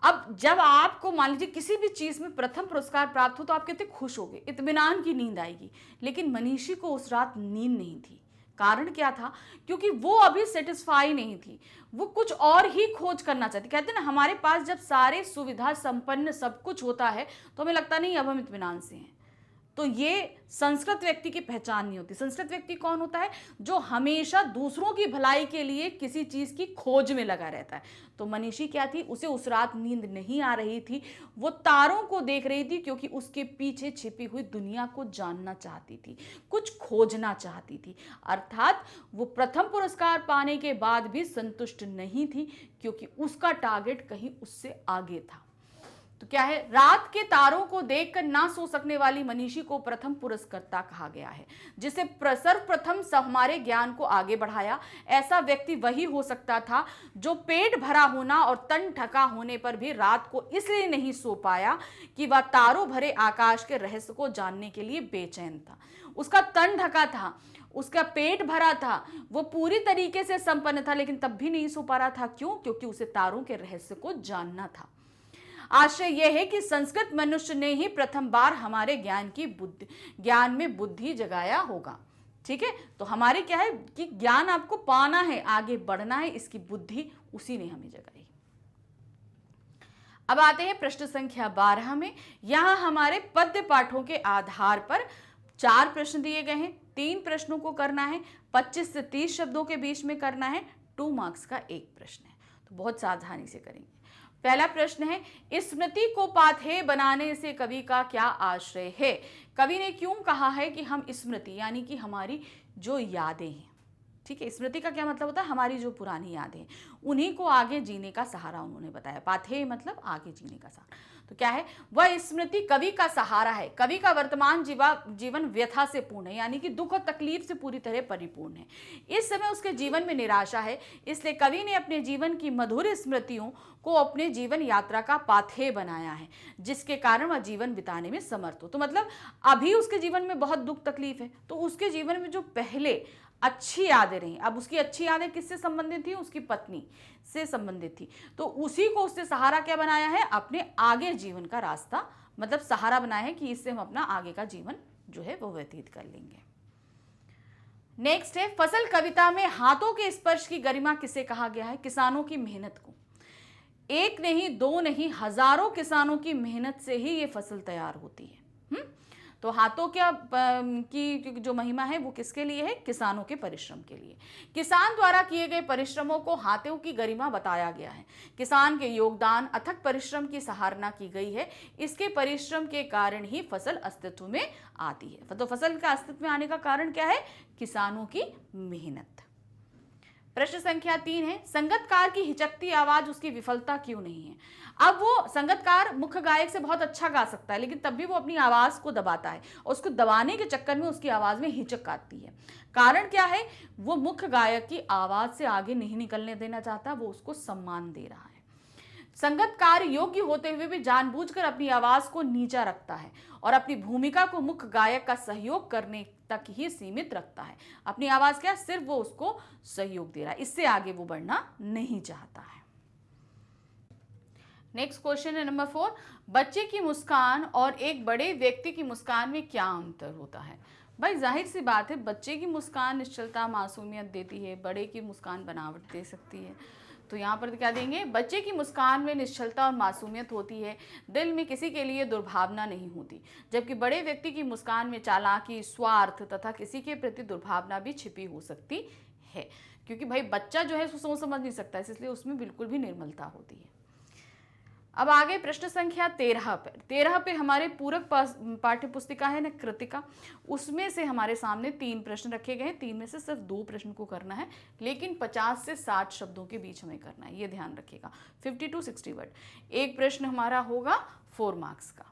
अब जब आपको मान लीजिए किसी भी चीज में प्रथम पुरस्कार प्राप्त हो तो आप कितने खुश होगे, इत्मीनान की नींद आएगी। लेकिन मनीषी को उस रात नींद नहीं थी। कारण क्या था? क्योंकि वो अभी सेटिस्फाई नहीं थी, वो कुछ और ही खोज करना चाहती। कहते हैं ना, हमारे पास जब सारे सुविधा संपन्न सब कुछ होता है तो हमें लगता नहीं अब हम इत्मीनान से हैं। तो ये संस्कृत व्यक्ति की पहचान नहीं होती। संस्कृत व्यक्ति कौन होता है? जो हमेशा दूसरों की भलाई के लिए किसी चीज की खोज में लगा रहता है। तो मनीषी क्या थी? उसे उस रात नींद नहीं आ रही थी, वो तारों को देख रही थी क्योंकि उसके पीछे छिपी हुई दुनिया को जानना चाहती थी, कुछ खोजना चाहती थी। अर्थात वो प्रथम पुरस्कार पाने के बाद भी संतुष्ट नहीं थी क्योंकि उसका टारगेट कहीं उससे आगे था। तो क्या है? रात के तारों को देखकर ना सो सकने वाली मनीषी को प्रथम पुरस्कर्ता कहा गया है, जिसे सर्वप्रथम हमारे ज्ञान को आगे बढ़ाया। ऐसा व्यक्ति वही हो सकता था जो पेट भरा होना और तन ढका होने पर भी रात को इसलिए नहीं सो पाया कि वह तारों भरे आकाश के रहस्य को जानने के लिए बेचैन था। उसका तन ढका था, उसका पेट भरा था, वो पूरी तरीके से संपन्न था, लेकिन तब भी नहीं सो पा रहा था। क्यों? क्योंकि उसे तारों के रहस्य को जानना था। आशय यह है कि संस्कृत मनुष्य ने ही प्रथम बार हमारे ज्ञान में बुद्धि जगाया होगा। ठीक है, तो हमारे क्या है कि ज्ञान आपको पाना है, आगे बढ़ना है, इसकी बुद्धि उसी ने हमें जगाई। अब आते हैं प्रश्न संख्या 12 में। यहां हमारे पद्य पाठों के आधार पर 4 प्रश्न दिए गए हैं। 3 प्रश्नों को करना है, 25 से 30 शब्दों के बीच में करना है। 2 मार्क्स का एक प्रश्न है, तो बहुत सावधानी से करेंगे। पहला प्रश्न है, स्मृति को पाथेय बनाने से कवि का क्या आशय है? कवि ने क्यों कहा है कि हम स्मृति यानी कि हमारी जो यादें हैं, ठीक है, स्मृति का क्या मतलब होता है? हमारी जो पुरानी यादें हैं, उन्हीं को आगे जीने का सहारा उन्होंने बताया। पाथेय मतलब आगे जीने का सहारा। तो क्या है? वह स्मृति कवि का सहारा है। कवि का वर्तमान जीवन व्यथा से पूर्ण है, यानी कि दुख और तकलीफ से पूरी तरह परिपूर्ण है। इस समय उसके जीवन में निराशा है, इसलिए कवि ने अपने जीवन की मधुर स्मृतियों को अपने जीवन यात्रा का पाथेय बनाया है, जिसके कारण वह जीवन बिताने में समर्थ हो। तो मतलब अभी उसके जीवन में बहुत दुख तकलीफ है, तो उसके जीवन में जो पहले अच्छी यादें रही, अब उसकी अच्छी यादें किससे संबंधित थी? उसकी पत्नी से संबंधित थी। तो उसी को उससे सहारा क्या बनाया है? अपने आगे जीवन का रास्ता, मतलब सहारा बनाया है कि इससे हम अपना आगे का जीवन जो है वो व्यतीत कर लेंगे। नेक्स्ट है, फसल कविता में हाथों के स्पर्श की गरिमा किसे कहा गया है? किसानों की मेहनत को। एक नहीं, 2 नहीं, हजारों किसानों की मेहनत से ही ये फसल तैयार होती है। तो हाथों की जो महिमा है वो किसके लिए है? किसानों के परिश्रम के लिए। किसान द्वारा किए गए परिश्रमों को हाथों की गरिमा बताया गया है। किसान के योगदान, अथक परिश्रम की सराहना की गई है। इसके परिश्रम के कारण ही फसल अस्तित्व में आती है। तो फसल का अस्तित्व में आने का कारण क्या है? किसानों की मेहनत। प्रश्न संख्या 3 है, संगतकार की हिचकती आवाज उसकी विफलता क्यों नहीं है? अब वो संगतकार मुख्य गायक से बहुत अच्छा गा सकता है, लेकिन तब भी वो अपनी आवाज को दबाता है और उसको दबाने के चक्कर में उसकी आवाज में हिचक आती है। कारण क्या है? वो मुख्य गायक की आवाज से आगे नहीं निकलने देना चाहता, वो उसको सम्मान दे रहा है। संगतकार योग्य होते हुए भी जानबूझकर अपनी आवाज को नीचा रखता है और अपनी भूमिका को मुख्य गायक का सहयोग करने तक ही सीमित रखता है। अपनी आवाज क्या? सिर्फ वो उसको सहयोग दे रहा है, इससे आगे वो बढ़ना नहीं चाहता है। नेक्स्ट क्वेश्चन है नंबर 4, बच्चे की मुस्कान और एक बड़े व्यक्ति की मुस्कान में क्या अंतर होता है? भाई जाहिर सी बात है, बच्चे की मुस्कान निश्चलता मासूमियत देती है, बड़े की मुस्कान बनावट दे सकती है। तो यहाँ पर क्या देंगे? बच्चे की मुस्कान में निश्चलता और मासूमियत होती है, दिल में किसी के लिए दुर्भावना नहीं होती, जबकि बड़े व्यक्ति की मुस्कान में चालाकी, स्वार्थ तथा किसी के प्रति दुर्भावना भी छिपी हो सकती है। क्योंकि भाई बच्चा जो है उसको सोच समझ नहीं सकता है, इसलिए उसमें बिल्कुल भी निर्मलता होती है। अब आगे प्रश्न संख्या 13 पर। 13 पे हमारे पूरक पाठ्य पुस्तिका है ना कृतिका, उसमें से हमारे सामने 3 प्रश्न रखे गए हैं। 3 में से सिर्फ 2 प्रश्न को करना है, लेकिन 50 से 60 शब्दों के बीच हमें करना है, ये ध्यान रखिएगा। 50 to 60 वर्ड। एक प्रश्न हमारा होगा 4 मार्क्स का।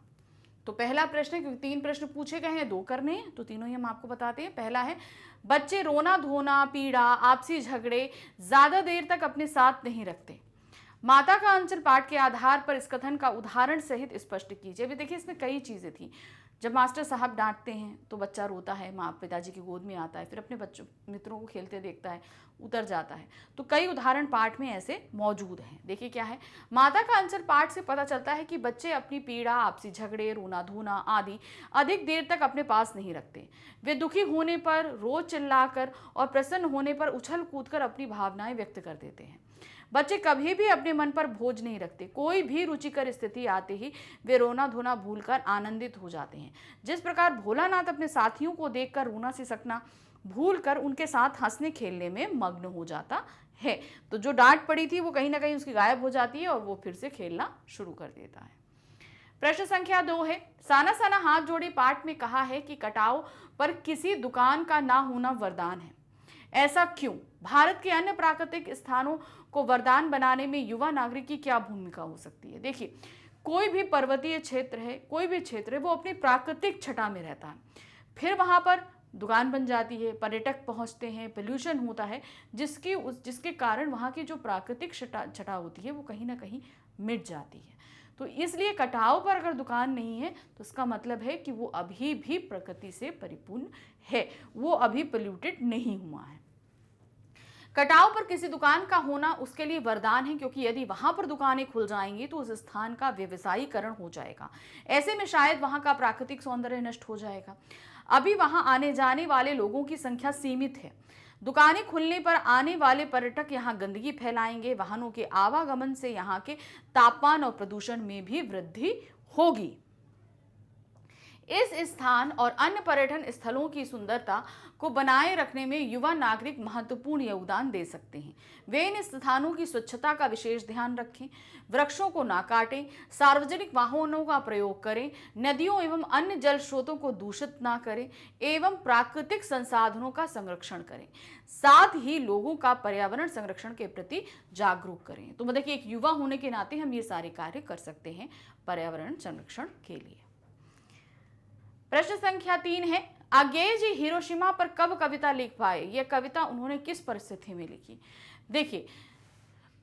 तो पहला प्रश्न है, क्योंकि 3 प्रश्न पूछे गए हैं, 2 करने हैं, तो तीनों ही हम आपको बताते हैं। पहला है, बच्चे रोना धोना, पीड़ा, आपसी झगड़े ज्यादा देर तक अपने साथ नहीं रखते। माता का अंचल पाठ के आधार पर इस कथन का उदाहरण सहित स्पष्ट कीजिए। अभी देखिए इसमें कई चीजें थी। जब मास्टर साहब डांटते हैं तो बच्चा रोता है, माँ पिताजी की गोद में आता है, फिर अपने बच्चों मित्रों को खेलते देखता है, उतर जाता है। तो कई उदाहरण पाठ में ऐसे मौजूद हैं। देखिए क्या है, माता का अंचल पाठ से पता चलता है कि बच्चे अपनी पीड़ा, आपसी झगड़े, रोना धोना आदि अधिक देर तक अपने पास नहीं रखते। वे दुखी होने पर रोज चिल्लाकर और प्रसन्न होने पर उछल कूदकर अपनी भावनाएं व्यक्त कर देते हैं। बच्चे कभी भी अपने मन पर बोझ नहीं रखते। कोई भी रुचिकर स्थिति आते ही वे रोना धोना भूलकर आनंदित हो जाते हैं। जिस प्रकार भोलानाथ अपने साथियों को देखकर रोना सिसकना भूलकर उनके साथ हंसने खेलने में मग्न हो जाता है। तो जो डांट पड़ी थी वो कहीं ना कहीं उसकी गायब हो जाती है और वो फिर से खेलना शुरू कर देता है। प्रश्न संख्या 2 है, साना साना हाथ जोड़े पाठ में कहा है कि कटाव पर किसी दुकान का ना होना वरदान है। ऐसा क्यों? भारत के अन्य प्राकृतिक स्थानों को वरदान बनाने में युवा नागरिक की क्या भूमिका हो सकती है? देखिए, कोई भी पर्वतीय क्षेत्र है, कोई भी क्षेत्र है, वो अपनी प्राकृतिक छटा में रहता है, फिर वहां पर दुकान बन जाती है, पर्यटक पहुंचते हैं, पोल्यूशन होता है, जिसके कारण वहां की जो प्राकृतिक छटा होती है वो कहीं ना कहीं मिट जाती है। तो इसलिए कटाव पर अगर दुकान नहीं है तो इसका मतलब है कि वो अभी भी प्रकृति से परिपूर्ण है, वो अभी पोल्यूटेड नहीं हुआ है। कटाव पर किसी दुकान का होना उसके लिए वरदान है, क्योंकि यदि वहां पर दुकानें खुल जाएंगी तो उस स्थान का व्यवसायीकरण हो जाएगा। ऐसे में शायद वहां का प्राकृतिक सौंदर्य नष्ट हो जाएगा। अभी वहां आने जाने वाले लोगों की संख्या सीमित है। दुकानें खुलने पर आने वाले पर्यटक यहां गंदगी फैलाएंगे। वाहनों के आवागमन से यहां के तापमान और प्रदूषण में भी वृद्धि होगी। इस स्थान और अन्य पर्यटन स्थलों की सुंदरता को बनाए रखने में युवा नागरिक महत्वपूर्ण योगदान दे सकते हैं। वे इन स्थानों की स्वच्छता का विशेष ध्यान रखें, वृक्षों को ना काटें, सार्वजनिक वाहनों का प्रयोग करें, नदियों एवं अन्य जल स्रोतों को दूषित ना करें एवं प्राकृतिक संसाधनों का संरक्षण करें। साथ ही लोगों का पर्यावरण संरक्षण के प्रति जागरूक करें। तो मतलब कि एक युवा होने के नाते हम ये सारे कार्य कर सकते हैं पर्यावरण संरक्षण के लिए। प्रश्न संख्या 3 है, आगे जी हिरोशिमा पर कब कविता लिख पाए? यह कविता उन्होंने किस परिस्थिति में लिखी? देखिए,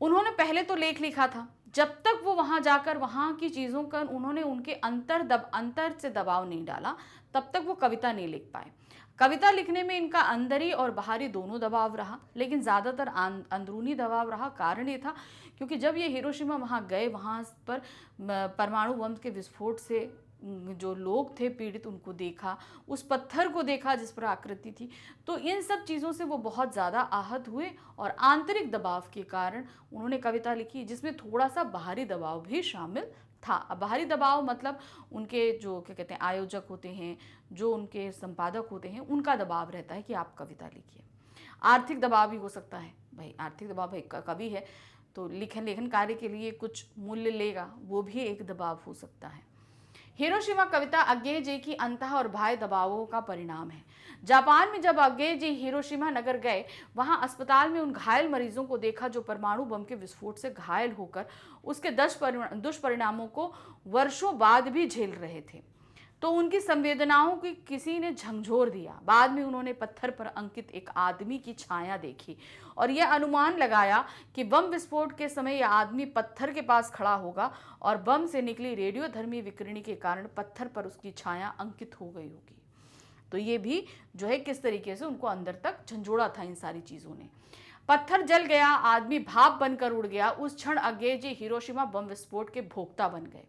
उन्होंने पहले तो लेख लिखा था, जब तक वो वहां जाकर वहां की चीजों का उन्होंने उनके अंतर से दबाव नहीं डाला, तब तक वो कविता नहीं लिख पाए। कविता लिखने में इनका अंदरी और बाहरी दोनों दबाव रहा, लेकिन ज्यादातर अंदरूनी दबाव रहा। कारण ये था क्योंकि जब ये हिरोशिमा वहां गए, वहां पर परमाणु बम के विस्फोट से जो लोग थे पीड़ित, उनको देखा, उस पत्थर को देखा जिस पर आकृति थी, तो इन सब चीज़ों से वो बहुत ज़्यादा आहत हुए और आंतरिक दबाव के कारण उन्होंने कविता लिखी, जिसमें थोड़ा सा बाहरी दबाव भी शामिल था। अब बाहरी दबाव मतलब उनके जो क्या कहते हैं आयोजक होते हैं, जो उनके संपादक होते हैं, उनका दबाव रहता है कि आप कविता लिखिए। आर्थिक दबाव भी हो सकता है, भाई आर्थिक दबाव, भाई कवि है तो लेखन कार्य के लिए कुछ मूल्य लेगा, वो भी एक दबाव हो सकता है। हिरोशिमा कविता अग्गे की अंतः और बाह्य दबावों का परिणाम है। जापान में जब अग्गे जी हिरोशिमा नगर गए, वहां अस्पताल में उन घायल मरीजों को देखा जो परमाणु बम के विस्फोट से घायल होकर उसके दुष्परिणामों को वर्षों बाद भी झेल रहे थे। तो उनकी संवेदनाओं की किसी ने झंझोर दिया। बाद में उन्होंने पत्थर पर अंकित एक आदमी की छाया देखी और यह अनुमान लगाया कि बम विस्फोट के समय यह आदमी पत्थर के पास खड़ा होगा और बम से निकली रेडियोधर्मी विकिरणी के कारण पत्थर पर उसकी छाया अंकित हो गई होगी। तो ये भी जो है किस तरीके से उनको अंदर तक झंझोड़ा था इन सारी चीजों ने। पत्थर जल गया, आदमी भाप बनकर उड़ गया। उस क्षण अग्गे जी हिरोशिमा बम विस्फोट के भोक्ता बन गए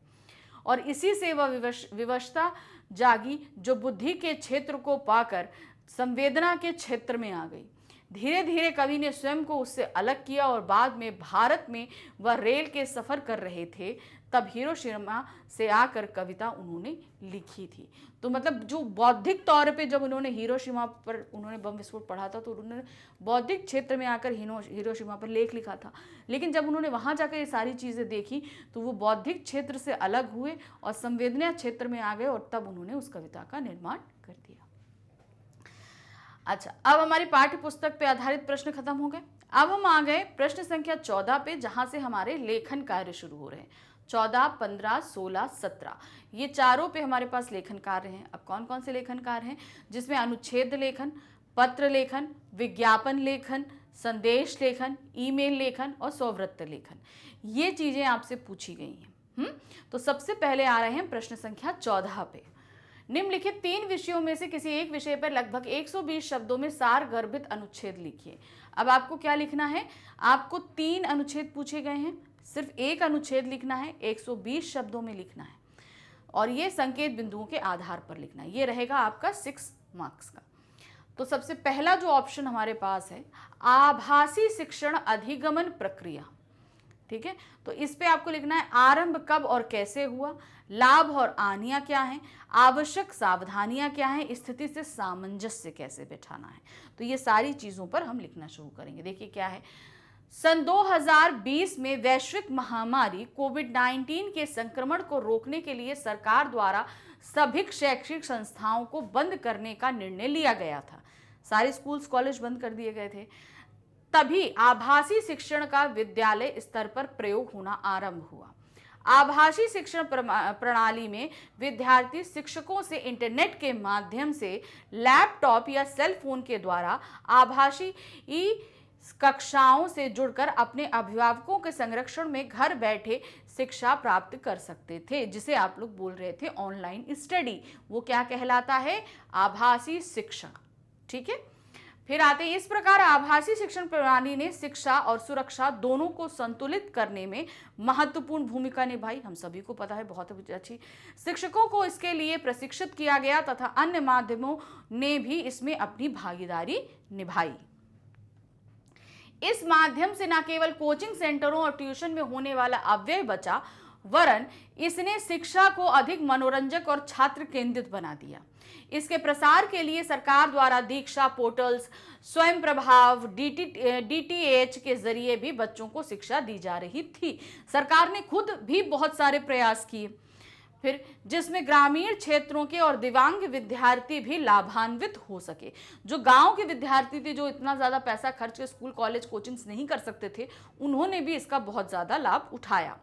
और इसी से वह विवशता जागी जो बुद्धि के क्षेत्र को पाकर संवेदना के क्षेत्र में आ गई। धीरे धीरे कवि ने स्वयं को उससे अलग किया और बाद में भारत में वह रेल के सफर कर रहे थे तब हिरोशिमा से आकर कविता उन्होंने लिखी थी। तो मतलब जो बौद्धिक तौर पे जब उन्होंने हिरोशिमा पर उन्होंने बम विस्फोट पढ़ा था तो उन्होंने बौद्धिक क्षेत्र में आकर हिरोशिमा पर लेख लिखा था, लेकिन जब उन्होंने वहाँ जाकर ये सारी चीज़ें देखी तो वो बौद्धिक क्षेत्र से अलग हुए और संवेदनीय क्षेत्र में आ गए और तब उन्होंने उस कविता का निर्माण कर दिया। अच्छा, अब हमारी पाठ्य पुस्तक पे आधारित प्रश्न खत्म हो गए। अब हम आ गए प्रश्न संख्या 14 पे, जहां से हमारे लेखन कार्य शुरू हो रहे हैं। 14, 15, 16, 17 ये चारों पे हमारे पास लेखन कार्य हैं। अब कौन कौन से लेखन कार्य हैं? जिसमें अनुच्छेद लेखन, पत्र लेखन, विज्ञापन लेखन, संदेश लेखन, ईमेल लेखन और स्ववृत्त लेखन, ये चीजें आपसे पूछी गई हैं। तो सबसे पहले आ रहे हैं प्रश्न संख्या 14 पे। निम्नलिखित 3 विषयों में से किसी एक विषय पर लगभग 120 शब्दों में सार गर्भित अनुच्छेद लिखिए। अब आपको क्या लिखना है? आपको 3 अनुच्छेद पूछे गए हैं, सिर्फ एक अनुच्छेद लिखना है, 120 शब्दों में लिखना है और ये संकेत बिंदुओं के आधार पर लिखना है। ये रहेगा आपका 6 मार्क्स का। तो सबसे पहला जो ऑप्शन हमारे पास है, आभासी शिक्षण अधिगमन प्रक्रिया। ठीक है, तो इस पे आपको लिखना है आरंभ कब और कैसे हुआ, लाभ और हानियां क्या हैं, आवश्यक सावधानियां क्या हैं, स्थिति से सामंजस्य कैसे बैठाना है। तो ये सारी चीजों पर हम लिखना शुरू करेंगे। देखिए क्या है, सन 2020 में वैश्विक महामारी कोविड-19 के संक्रमण को रोकने के लिए सरकार द्वारा सभी शैक्षिक संस्थाओं को बंद करने का निर्णय लिया गया था। सारे स्कूल्स कॉलेज बंद कर दिए गए थे। तभी आभासी शिक्षण का विद्यालय स्तर पर प्रयोग होना आरंभ हुआ। आभासी शिक्षण प्रणाली में विद्यार्थी शिक्षकों से इंटरनेट के माध्यम से लैपटॉप या सेल फोन के द्वारा आभासी कक्षाओं से जुड़कर अपने अभिभावकों के संरक्षण में घर बैठे शिक्षा प्राप्त कर सकते थे, जिसे आप लोग बोल रहे थे ऑनलाइन स्टडी। वो क्या कहलाता है? आभासी शिक्षा। ठीक है, फिर आते हैं, इस प्रकार आभासी शिक्षण प्रणाली ने शिक्षा और सुरक्षा दोनों को संतुलित करने में महत्वपूर्ण भूमिका निभाई। हम सभी को पता है, बहुत अच्छी। शिक्षकों को इसके लिए प्रशिक्षित किया गया तथा अन्य माध्यमों ने भी इसमें अपनी भागीदारी निभाई। इस माध्यम से न केवल कोचिंग सेंटरों और ट्यूशन में होने वाला अव्यय बचा, वरन इसने शिक्षा को अधिक मनोरंजक और छात्र केंद्रित बना दिया। इसके प्रसार के लिए सरकार द्वारा दीक्षा पोर्टल्स, स्वयं प्रभाव, डीटीएच के जरिए भी बच्चों को शिक्षा दी जा रही थी। सरकार ने खुद भी बहुत सारे प्रयास किए, फिर जिसमें ग्रामीण क्षेत्रों के और दिव्यांग विद्यार्थी भी लाभान्वित हो सके। जो गांव के विद्यार्थी थे, जो इतना ज्यादा पैसा खर्च के स्कूल कॉलेज कोचिंग्स नहीं कर सकते थे, उन्होंने भी इसका बहुत ज्यादा लाभ उठाया।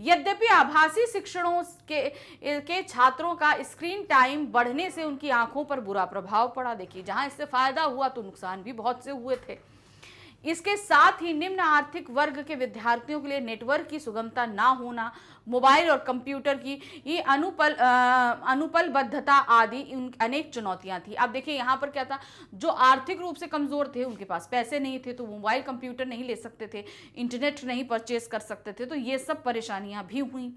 यद्यपि आभासी शिक्षणों के छात्रों का स्क्रीन टाइम बढ़ने से उनकी आंखों पर बुरा प्रभाव पड़ा। देखिए, जहां इससे फायदा हुआ तो नुकसान भी बहुत से हुए थे। इसके साथ ही निम्न आर्थिक वर्ग के विद्यार्थियों के लिए नेटवर्क की सुगमता ना होना, मोबाइल और कंप्यूटर की ये अनुपलब्धता आदि अनेक चुनौतियां थी। अब देखिए यहाँ पर क्या था, जो आर्थिक रूप से कमजोर थे, उनके पास पैसे नहीं थे, तो मोबाइल कंप्यूटर नहीं ले सकते थे, इंटरनेट नहीं परचेस कर सकते थे, तो ये सब परेशानियां भी हुई।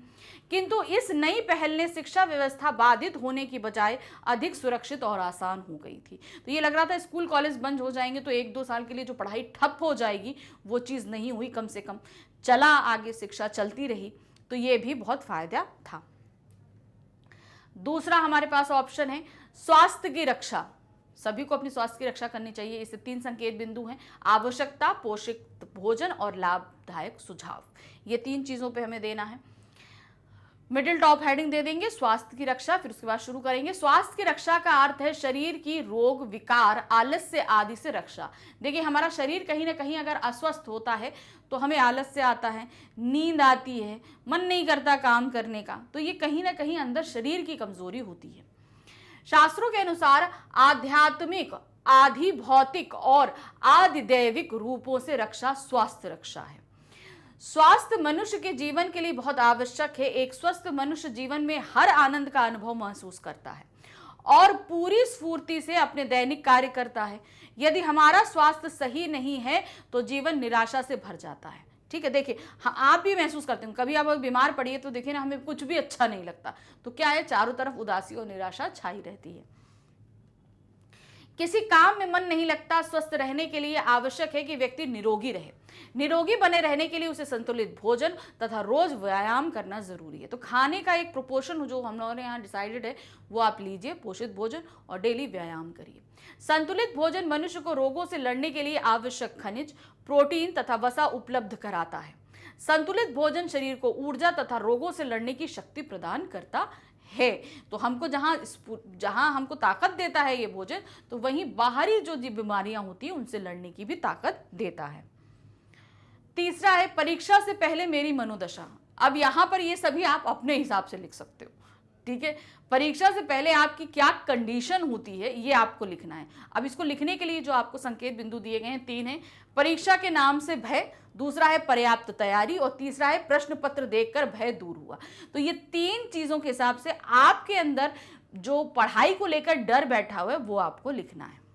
किंतु इस नई पहल ने शिक्षा व्यवस्था बाधित होने की बजाय अधिक सुरक्षित और आसान हो गई थी। तो ये लग रहा था स्कूल कॉलेज बंद हो जाएंगे तो 1-2 साल के लिए जो पढ़ाई ठप हो जाएगी, वो चीज़ नहीं हुई। कम से कम चला, आगे शिक्षा चलती रही, तो ये भी बहुत फायदा था। दूसरा हमारे पास ऑप्शन है स्वास्थ्य की रक्षा। सभी को अपनी स्वास्थ्य की रक्षा करनी चाहिए। इससे 3 संकेत बिंदु हैं: आवश्यकता, पोषक भोजन और लाभदायक सुझाव। ये 3 चीजों पे हमें देना है। मिडिल टॉप हेडिंग दे देंगे स्वास्थ्य की रक्षा, फिर उसके बाद शुरू करेंगे। स्वास्थ्य की रक्षा का अर्थ है शरीर की रोग, विकार, आलस्य आदि से रक्षा। देखिए, हमारा शरीर कहीं ना कहीं अगर अस्वस्थ होता है तो हमें आलस्य आता है, नींद आती है, मन नहीं करता काम करने का, तो ये कहीं ना कहीं अंदर शरीर की कमजोरी होती है। शास्त्रों के अनुसार आध्यात्मिक, आधि भौतिक और आदि दैविक रूपों से रक्षा स्वास्थ्य रक्षा है। स्वास्थ्य मनुष्य के जीवन के लिए बहुत आवश्यक है। एक स्वस्थ मनुष्य जीवन में हर आनंद का अनुभव महसूस करता है और पूरी स्फूर्ति से अपने दैनिक कार्य करता है। यदि हमारा स्वास्थ्य सही नहीं है तो जीवन निराशा से भर जाता है। ठीक है, देखिए, हाँ, आप भी महसूस करते हैं, कभी आप बीमार पड़िए तो देखिए ना, हमें कुछ भी अच्छा नहीं लगता, तो क्या है, चारों तरफ उदासी और निराशा छाई रहती है। किसी काम में मन नहीं लगता। स्वस्थ रहने के लिए आवश्यक है कि व्यक्ति निरोगी रहे। निरोगी बने रहने के लिए उसे संतुलित भोजन तथा रोज व्यायाम करना जरूरी है। तो खाने का एक प्रोपोर्शन जो हम लोगों ने यहाँ डिसाइडेड है वो आप लीजिए, पोषित भोजन और डेली व्यायाम करिए। संतुलित भोजन मनुष्य को रोगों से लड़ने के लिए आवश्यक खनिज, प्रोटीन तथा वसा उपलब्ध कराता है। संतुलित भोजन शरीर को ऊर्जा तथा रोगों से लड़ने की शक्ति प्रदान करता है। तो हमको जहां हमको ताकत देता है ये भोजन, तो वहीं बाहरी जो बीमारियां होती हैं उनसे लड़ने की भी ताकत देता है। तीसरा है परीक्षा से पहले मेरी मनोदशा। अब यहां पर ये सभी आप अपने हिसाब से लिख सकते हो, ठीक है। परीक्षा से पहले आपकी क्या कंडीशन होती है ये आपको लिखना है। अब इसको लिखने के लिए जो आपको संकेत बिंदु दिए गए हैं 3 हैं। परीक्षा के नाम से भय, दूसरा है पर्याप्त तैयारी और तीसरा है प्रश्न पत्र देखकर भय दूर हुआ। तो ये 3 चीजों के हिसाब से आपके अंदर जो पढ़ाई को लेकर डर बैठा हुआ है वो आपको लिखना है।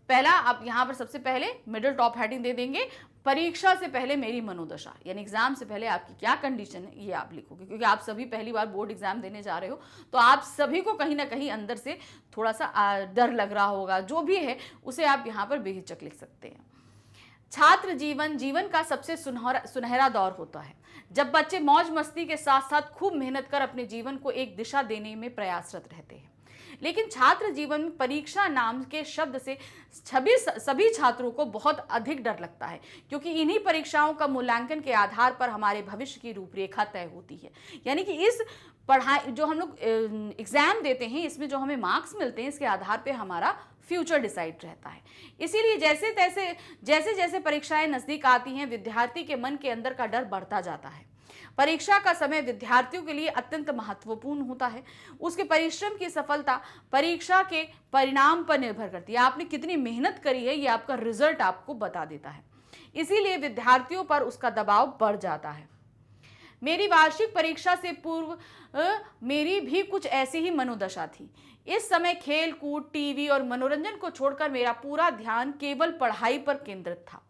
पहला, आप यहां पर सबसे पहले मिडिल टॉप हेडिंग दे देंगे, परीक्षा से पहले मेरी मनोदशा, यानी एग्जाम से पहले आपकी क्या कंडीशन है ये आप लिखोगे, क्योंकि आप सभी पहली बार बोर्ड एग्जाम देने जा रहे हो, तो आप सभी को कहीं ना कहीं अंदर से थोड़ा सा डर लग रहा होगा। जो भी है उसे आप यहाँ पर बेहिचक लिख सकते हैं। छात्र जीवन का सबसे सुनहरा दौर होता है, जब बच्चे मौज मस्ती के साथ साथ खूब मेहनत कर अपने जीवन को एक दिशा देने में प्रयासरत रहते हैं। लेकिन छात्र जीवन में परीक्षा नाम के शब्द से सभी छात्रों को बहुत अधिक डर लगता है, क्योंकि इन्हीं परीक्षाओं का मूल्यांकन के आधार पर हमारे भविष्य की रूपरेखा तय होती है। यानी कि इस पढ़ाई जो हम लोग एग्जाम देते हैं, इसमें जो हमें मार्क्स मिलते हैं, इसके आधार पर हमारा फ्यूचर डिसाइड रहता है। इसीलिए जैसे जैसे परीक्षाएं नजदीक आती हैं, विद्यार्थी के मन के अंदर का डर बढ़ता जाता है। परीक्षा का समय विद्यार्थियों के लिए अत्यंत महत्वपूर्ण होता है। उसके परिश्रम की सफलता परीक्षा के परिणाम पर निर्भर करती है। आपने कितनी मेहनत करी है ये आपका रिजल्ट आपको बता देता है। इसीलिए विद्यार्थियों पर उसका दबाव बढ़ जाता है। मेरी वार्षिक परीक्षा से पूर्व मेरी भी कुछ ऐसी ही मनोदशा थी। इस समय खेल कूद, टीवी और मनोरंजन को छोड़कर मेरा पूरा ध्यान केवल पढ़ाई पर केंद्रित था।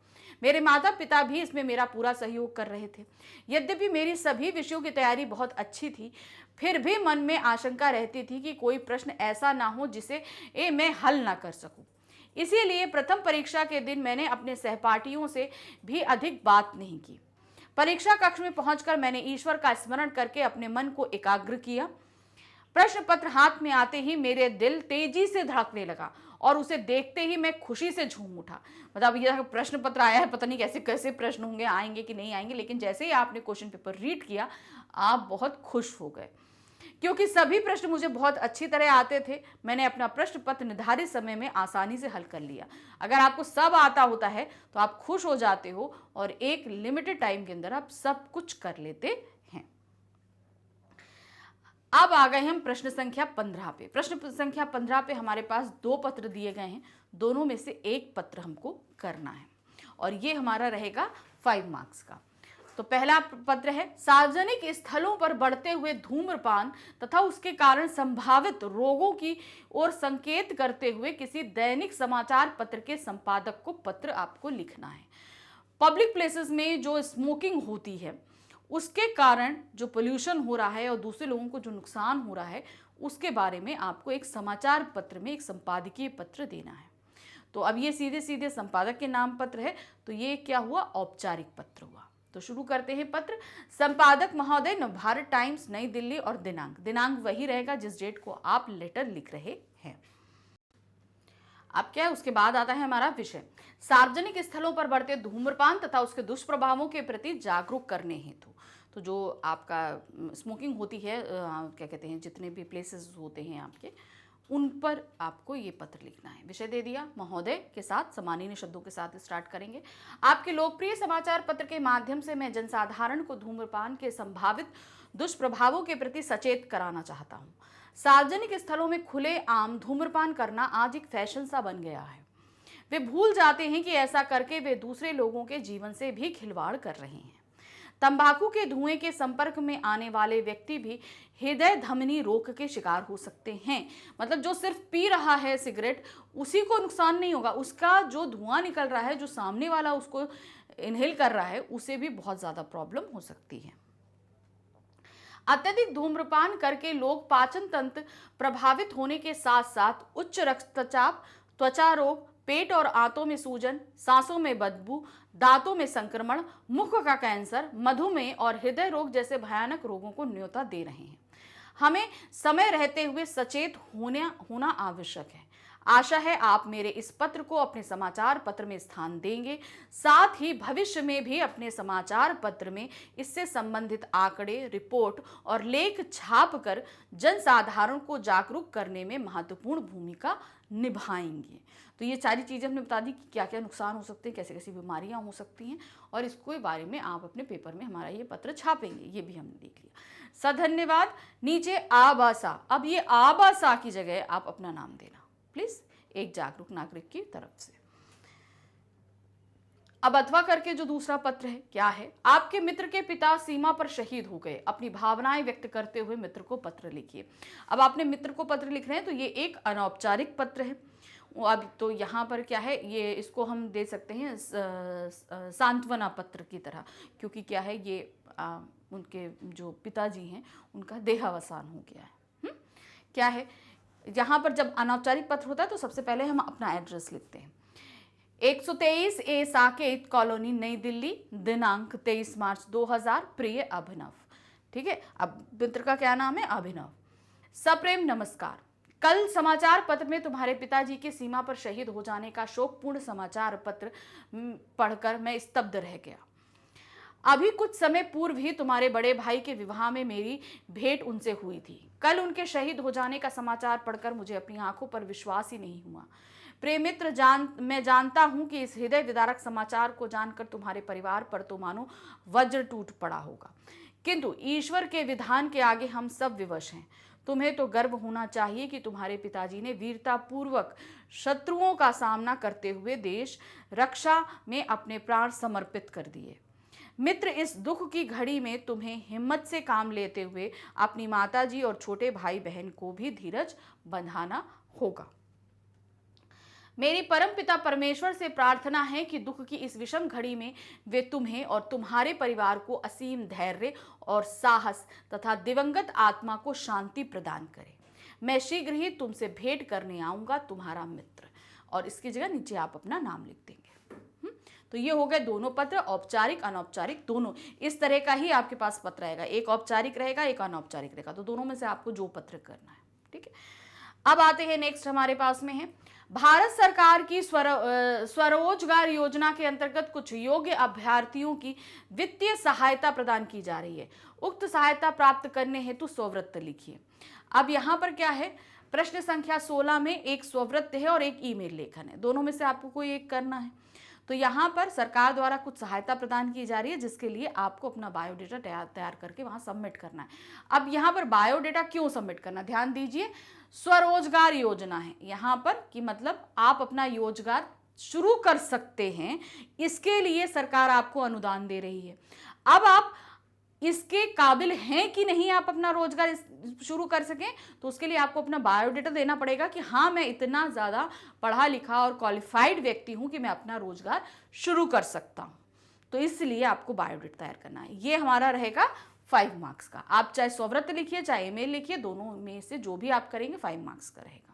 मेरे माता पिता भी इसमें मेरा पूरा सहयोग कर रहे थे। यद्यपि मेरी सभी विषयों की तैयारी बहुत अच्छी थी, फिर भी मन में आशंका रहती थी कि कोई प्रश्न ऐसा ना हो जिसे मैं हल ना कर सकूं। इसीलिए प्रथम परीक्षा के दिन मैंने अपने सहपाठियों से भी अधिक बात नहीं की। परीक्षा कक्ष में पहुंचकर मैंने ईश्वर का स्मरण करके अपने मन को एकाग्र किया। प्रश्न पत्र हाथ में आते ही मेरे दिल तेजी से धड़कने लगा और उसे देखते ही मैं खुशी से झूम उठा। मतलब ये प्रश्न पत्र आया है, पता नहीं कैसे कैसे प्रश्न होंगे, आएंगे कि नहीं आएंगे, लेकिन जैसे ही आपने क्वेश्चन पेपर रीड किया आप बहुत खुश हो गए, क्योंकि सभी प्रश्न मुझे बहुत अच्छी तरह आते थे। मैंने अपना प्रश्न पत्र निर्धारित समय में आसानी से हल कर लिया। अगर आपको सब आता होता है तो आप खुश हो जाते हो और एक लिमिटेड टाइम के अंदर आप सब कुछ कर लेते हैं। अब आ गए हम प्रश्न संख्या 15 पे। प्रश्न संख्या 15 पे हमारे पास 2 पत्र दिए गए हैं, दोनों में से एक पत्र हमको करना है और ये हमारा रहेगा 5 मार्क्स का। तो पहला पत्र है, सार्वजनिक स्थलों पर बढ़ते हुए धूम्रपान तथा उसके कारण संभावित रोगों की ओर संकेत करते हुए किसी दैनिक समाचार पत्र के संपादक को पत्र आपको लिखना है। पब्लिक प्लेसेस में जो स्मोकिंग होती है उसके कारण जो पोल्यूशन हो रहा है और दूसरे लोगों को जो नुकसान हो रहा है उसके बारे में आपको एक समाचार पत्र में एक संपादकीय पत्र देना है। तो अब ये सीधे सीधे संपादक के नाम पत्र है, तो ये क्या हुआ, औपचारिक पत्र हुआ। तो शुरू करते हैं पत्र। संपादक महोदय, नवभारत टाइम्स, नई दिल्ली, और दिनांक वही रहेगा जिस डेट को आप लेटर लिख रहे हैं। अब क्या है, उसके बाद आता है हमारा विषय, सार्वजनिक स्थलों पर बढ़ते धूम्रपान तथा उसके दुष्प्रभावों के प्रति जागरूक करने हेतु। तो जो आपका स्मोकिंग होती है, क्या कहते हैं, जितने भी प्लेसेस होते हैं आपके, उन पर आपको ये पत्र लिखना है। विषय दे दिया, महोदय के साथ सम्माननीय शब्दों के साथ स्टार्ट करेंगे। आपके लोकप्रिय समाचार पत्र के माध्यम से मैं जनसाधारण को धूम्रपान के संभावित दुष्प्रभावों के प्रति सचेत कराना चाहता हूँ। सार्वजनिक स्थलों में खुले आम धूम्रपान करना आज एक फैशन सा बन गया है। वे भूल जाते हैं कि ऐसा करके वे दूसरे लोगों के जीवन से भी खिलवाड़ कर रहे हैं। तंबाकू के धुएं के संपर्क में आने वाले व्यक्ति भी हृदय धमनी रोग के शिकार हो सकते हैं। मतलब जो सिर्फ पी रहा है सिगरेट, उसी को नुकसान नहीं होगा, उसका जो धुआं निकल रहा है, जो सामने वाला उसको इनहेल कर रहा है, उसे भी बहुत ज्यादा प्रॉब्लम हो सकती है। अत्यधिक धूम्रपान करके लोग पाचन तंत्र प्रभावित होने के साथ साथ उच्च रक्तचाप, त्वचा रोग, पेट और आंतों में सूजन, सांसों में बदबू, दांतों में संक्रमण, मुख का कैंसर, मधुमेह और हृदय रोग जैसे भयानक रोगों को न्योता दे रहे हैं। हमें समय रहते हुए सचेत होना आवश्यक है। आशा है आप मेरे इस पत्र को अपने समाचार पत्र में स्थान देंगे। साथ ही भविष्य में भी अपने समाचार पत्र में इससे संबंधित आंकड़े, रिपोर्ट और लेख छापकर जनसाधारण को जागरूक करने में महत्वपूर्ण भूमिका निभाएंगे। तो ये सारी चीज़ें हमने बता दी कि क्या क्या नुकसान हो सकते हैं, कैसे कैसी बीमारियां हो सकती हैं, और इसके बारे में आप अपने पेपर में हमारा ये पत्र छापेंगे, ये भी हमने देख लिया। धन्यवाद। नीचे आबासा, अब ये आबासा की जगह आप अपना नाम देना प्लीज, एक जागरूक नागरिक की तरफ से। अब अथवा करके जो दूसरा पत्र है, क्या है? आपके मित्र के पिता सीमा पर शहीद हो गए। अपनी भावनाएं व्यक्त करते हुए मित्र को पत्र लिखिए। अब आपने मित्र को पत्र लिख रहे हैं तो ये एक अनौपचारिक पत्र है। अब तो यहाँ पर क्या है, ये इसको हम दे सकते हैं सांत्वना पत्र की तरह, क्योंकि क्या है ये उनके जो पिताजी हैं उनका देहावसान हो गया है। क्या है, यहाँ पर जब अनौपचारिक पत्र होता है तो सबसे पहले हम अपना एड्रेस लिखते हैं। 123 ए साकेत कॉलोनी, नई दिल्ली, दिनांक 23 मार्च 2000, प्रिय अभिनव। ठीक है, अब मित्र का क्या नाम है? अभिनव। सप्रेम नमस्कार। कल समाचार पत्र में तुम्हारे पिताजी के सीमा पर शहीद हो जाने का शोकपूर्ण समाचार पत्र पढ़कर मैं स्तब्ध रह गया। अभी कुछ समय पूर्व ही तुम्हारे बड़े भाई के विवाह में मेरी भेंट उनसे हुई थी। कल उनके शहीद हो जाने का समाचार पढ़कर मुझे अपनी आंखों पर विश्वास ही नहीं हुआ। प्रिय मित्र, मैं जानता हूं कि इस हृदय विदारक समाचार को जानकर तुम्हारे परिवार पर तो मानो वज्र टूट पड़ा होगा, किंतु ईश्वर के विधान के आगे हम सब विवश हैं। तुम्हें तो गर्व होना चाहिए कि तुम्हारे पिताजी ने वीरता पूर्वक शत्रुओं का सामना करते हुए देश रक्षा में अपने प्राण समर्पित कर दिए। मित्र, इस दुख की घड़ी में तुम्हें हिम्मत से काम लेते हुए अपनी माताजी और छोटे भाई बहन को भी धीरज बंधाना होगा। मेरी परमपिता परमेश्वर से प्रार्थना है कि दुख की इस विषम घड़ी में वे तुम्हें और तुम्हारे परिवार को असीम धैर्य और साहस तथा दिवंगत आत्मा को शांति प्रदान करे। मैं शीघ्र ही तुमसे भेंट करने आऊंगा, तुम्हारा मित्र। और इसकी जगह नीचे आप अपना नाम लिख देंगे। तो ये हो गए दोनों पत्र, औपचारिक अनौपचारिक दोनों। इस तरह का ही आपके पास पत्र रहेगा, एक औपचारिक रहेगा, एक अनौपचारिक रहेगा। तो दोनों में से आपको जो पत्र करना है। ठीक है, अब आते हैं नेक्स्ट, हमारे पास में है भारत सरकार की स्वरोजगार योजना के अंतर्गत कुछ योग्य अभ्यर्थियों की वित्तीय सहायता प्रदान की जा रही है। उक्त सहायता प्राप्त करने हेतु स्ववृत्त लिखिए। अब यहाँ पर क्या है, प्रश्न संख्या 16 में एक स्ववृत्त है और एक ईमेल लेखन है, दोनों में से आपको कोई एक करना है। तो यहाँ पर सरकार द्वारा कुछ सहायता प्रदान की जा रही है, जिसके लिए आपको अपना बायोडेटा तैयार करके वहाँ सबमिट करना है। अब यहाँ पर बायोडेटा क्यों सबमिट करना, ध्यान दीजिए, स्वरोजगार योजना है यहाँ पर, कि मतलब आप अपना रोजगार शुरू कर सकते हैं, इसके लिए सरकार आपको अनुदान दे रही है। अब आप इसके काबिल हैं कि नहीं आप अपना रोजगार शुरू कर सकें, तो उसके लिए आपको अपना बायोडेटा देना पड़ेगा कि हाँ, मैं इतना ज़्यादा पढ़ा लिखा और क्वालिफाइड व्यक्ति हूँ कि मैं अपना रोजगार शुरू कर सकता हूँ। तो इसलिए आपको बायोडेटा तैयार करना है। ये हमारा रहेगा 5 मार्क्स का। आप चाहे स्ववृत्त लिखिए चाहे ईमेल लिखिए, दोनों में से जो भी आप करेंगे 5 मार्क्स का रहेगा।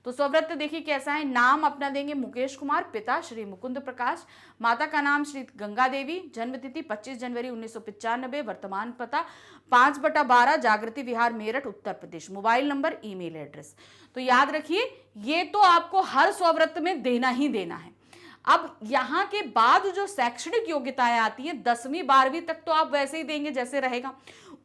तो स्ववृत्त देखिए कैसा है, नाम अपना देंगे मुकेश कुमार, पिता श्री मुकुंद प्रकाश, माता का नाम श्री गंगा देवी, जन्मतिथि 25 जनवरी 1995, वर्तमान पता 5/12 जागृति विहार Meerut Uttar Pradesh, mobile number, email address. तो याद रखिए, ये तो आपको हर स्ववृत्त में देना ही देना है। अब यहाँ के बाद जो शैक्षणिक योग्यताएं आती हैं 10वीं 12वीं तक तो आप वैसे ही देंगे जैसे रहेगा।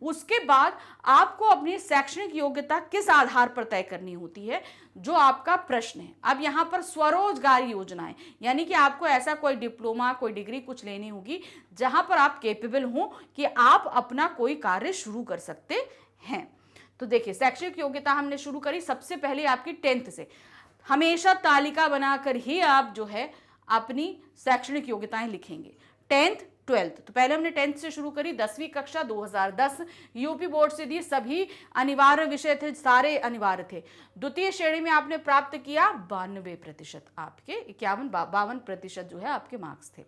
उसके बाद आपको अपनी शैक्षणिक योग्यता किस आधार पर तय करनी होती है, जो आपका प्रश्न है। अब यहाँ पर स्वरोजगार योजना है, यानी कि आपको ऐसा कोई डिप्लोमा कोई डिग्री कुछ लेनी होगी जहां पर आप कैपेबल हो कि आप अपना कोई कार्य शुरू कर सकते हैं। तो देखिए, शैक्षणिक योग्यता हमने शुरू करी सबसे पहले आपकी 10th से। हमेशा तालिका बनाकर ही आप जो है अपनी शैक्षणिक योग्यताएं लिखेंगे, 10th 12th। तो पहले हमने 10th से शुरू करी, 10वीं कक्षा 2010 यूपी बोर्ड से दी, सभी अनिवार्य विषय थे, सारे अनिवार्य थे। द्वितीय श्रेणी में आपने प्राप्त किया 92%, आपके 52% जो है आपके मार्क्स थे।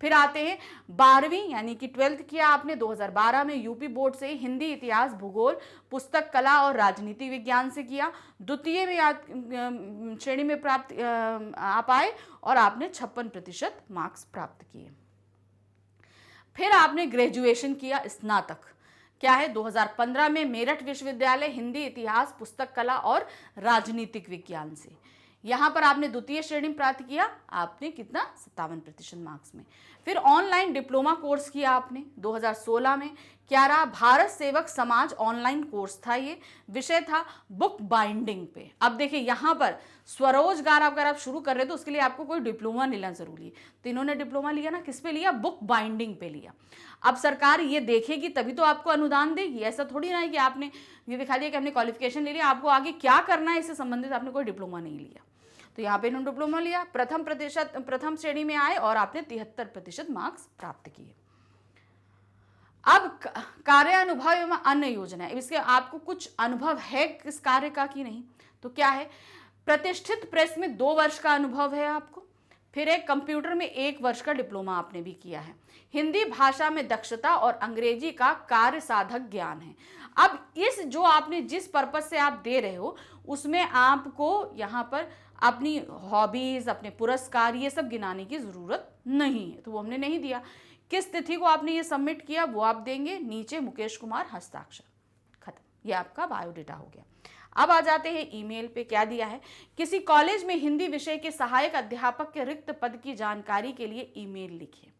फिर आते हैं 12वीं यानी कि 12th किया आपने 2012 में यूपी बोर्ड से हिंदी, इतिहास, भूगोल, पुस्तक, कला और राजनीति विज्ञान से किया। द्वितीय में श्रेणी में प्राप्त आप आए और आपने 56% मार्क्स प्राप्त किए। फिर आपने ग्रेजुएशन किया, स्नातक क्या है 2015 में मेरठ विश्वविद्यालय हिंदी, इतिहास, पुस्तक कला और राजनीतिक विज्ञान से। यहाँ पर आपने द्वितीय श्रेणी प्राप्त किया, आपने कितना 57% मार्क्स में। फिर ऑनलाइन डिप्लोमा कोर्स किया आपने 2016 में। क्या रहा, भारत सेवक समाज ऑनलाइन कोर्स था, ये विषय था बुक बाइंडिंग पे। अब देखिए यहाँ पर स्वरोजगार अगर आप शुरू कर रहे हो तो उसके लिए आपको कोई डिप्लोमा लेना जरूरी है, तो इन्होंने डिप्लोमा लिया ना, किस पे लिया, बुक बाइंडिंग पे लिया। अब सरकार ये देखेगी तभी तो आपको अनुदान देगी, ऐसा थोड़ी ना है कि आपने ये दिखा दिया कि हमने क्वालिफिकेशन ले लिया, आपको आगे क्या करना है इससे संबंधित आपने कोई डिप्लोमा नहीं लिया। तो यहाँ पे इन्होंने डिप्लोमा लिया, प्रथम श्रेणी में आए और आपने 73% मार्क्स प्राप्त किए। अब कार्य अनुभव एवं अन्य योजना है, इसके आपको कुछ अनुभव है किस कार्य का कि नहीं, तो क्या है, प्रतिष्ठित प्रेस में 2 वर्ष का अनुभव है आपको। फिर एक कंप्यूटर में 1 वर्ष का डिप्लोमा आपने भी किया है। हिंदी भाषा में दक्षता और अंग्रेजी का कार्य साधक ज्ञान है। अब इस जो आपने जिस पर्पज से आप दे रहे हो उसमें आपको यहाँ पर अपनी हॉबीज, अपने पुरस्कार ये सब गिनाने की जरूरत नहीं है, तो वो हमने नहीं दिया। किस तिथि को आपने ये सबमिट किया वो आप देंगे, नीचे मुकेश कुमार हस्ताक्षर, खत्म, ये आपका बायोडेटा हो गया। अब आ जाते हैं ईमेल पे, क्या दिया है, किसी कॉलेज में हिंदी विषय के सहायक अध्यापक के रिक्त पद की जानकारी के लिए ईमेल लिखिए।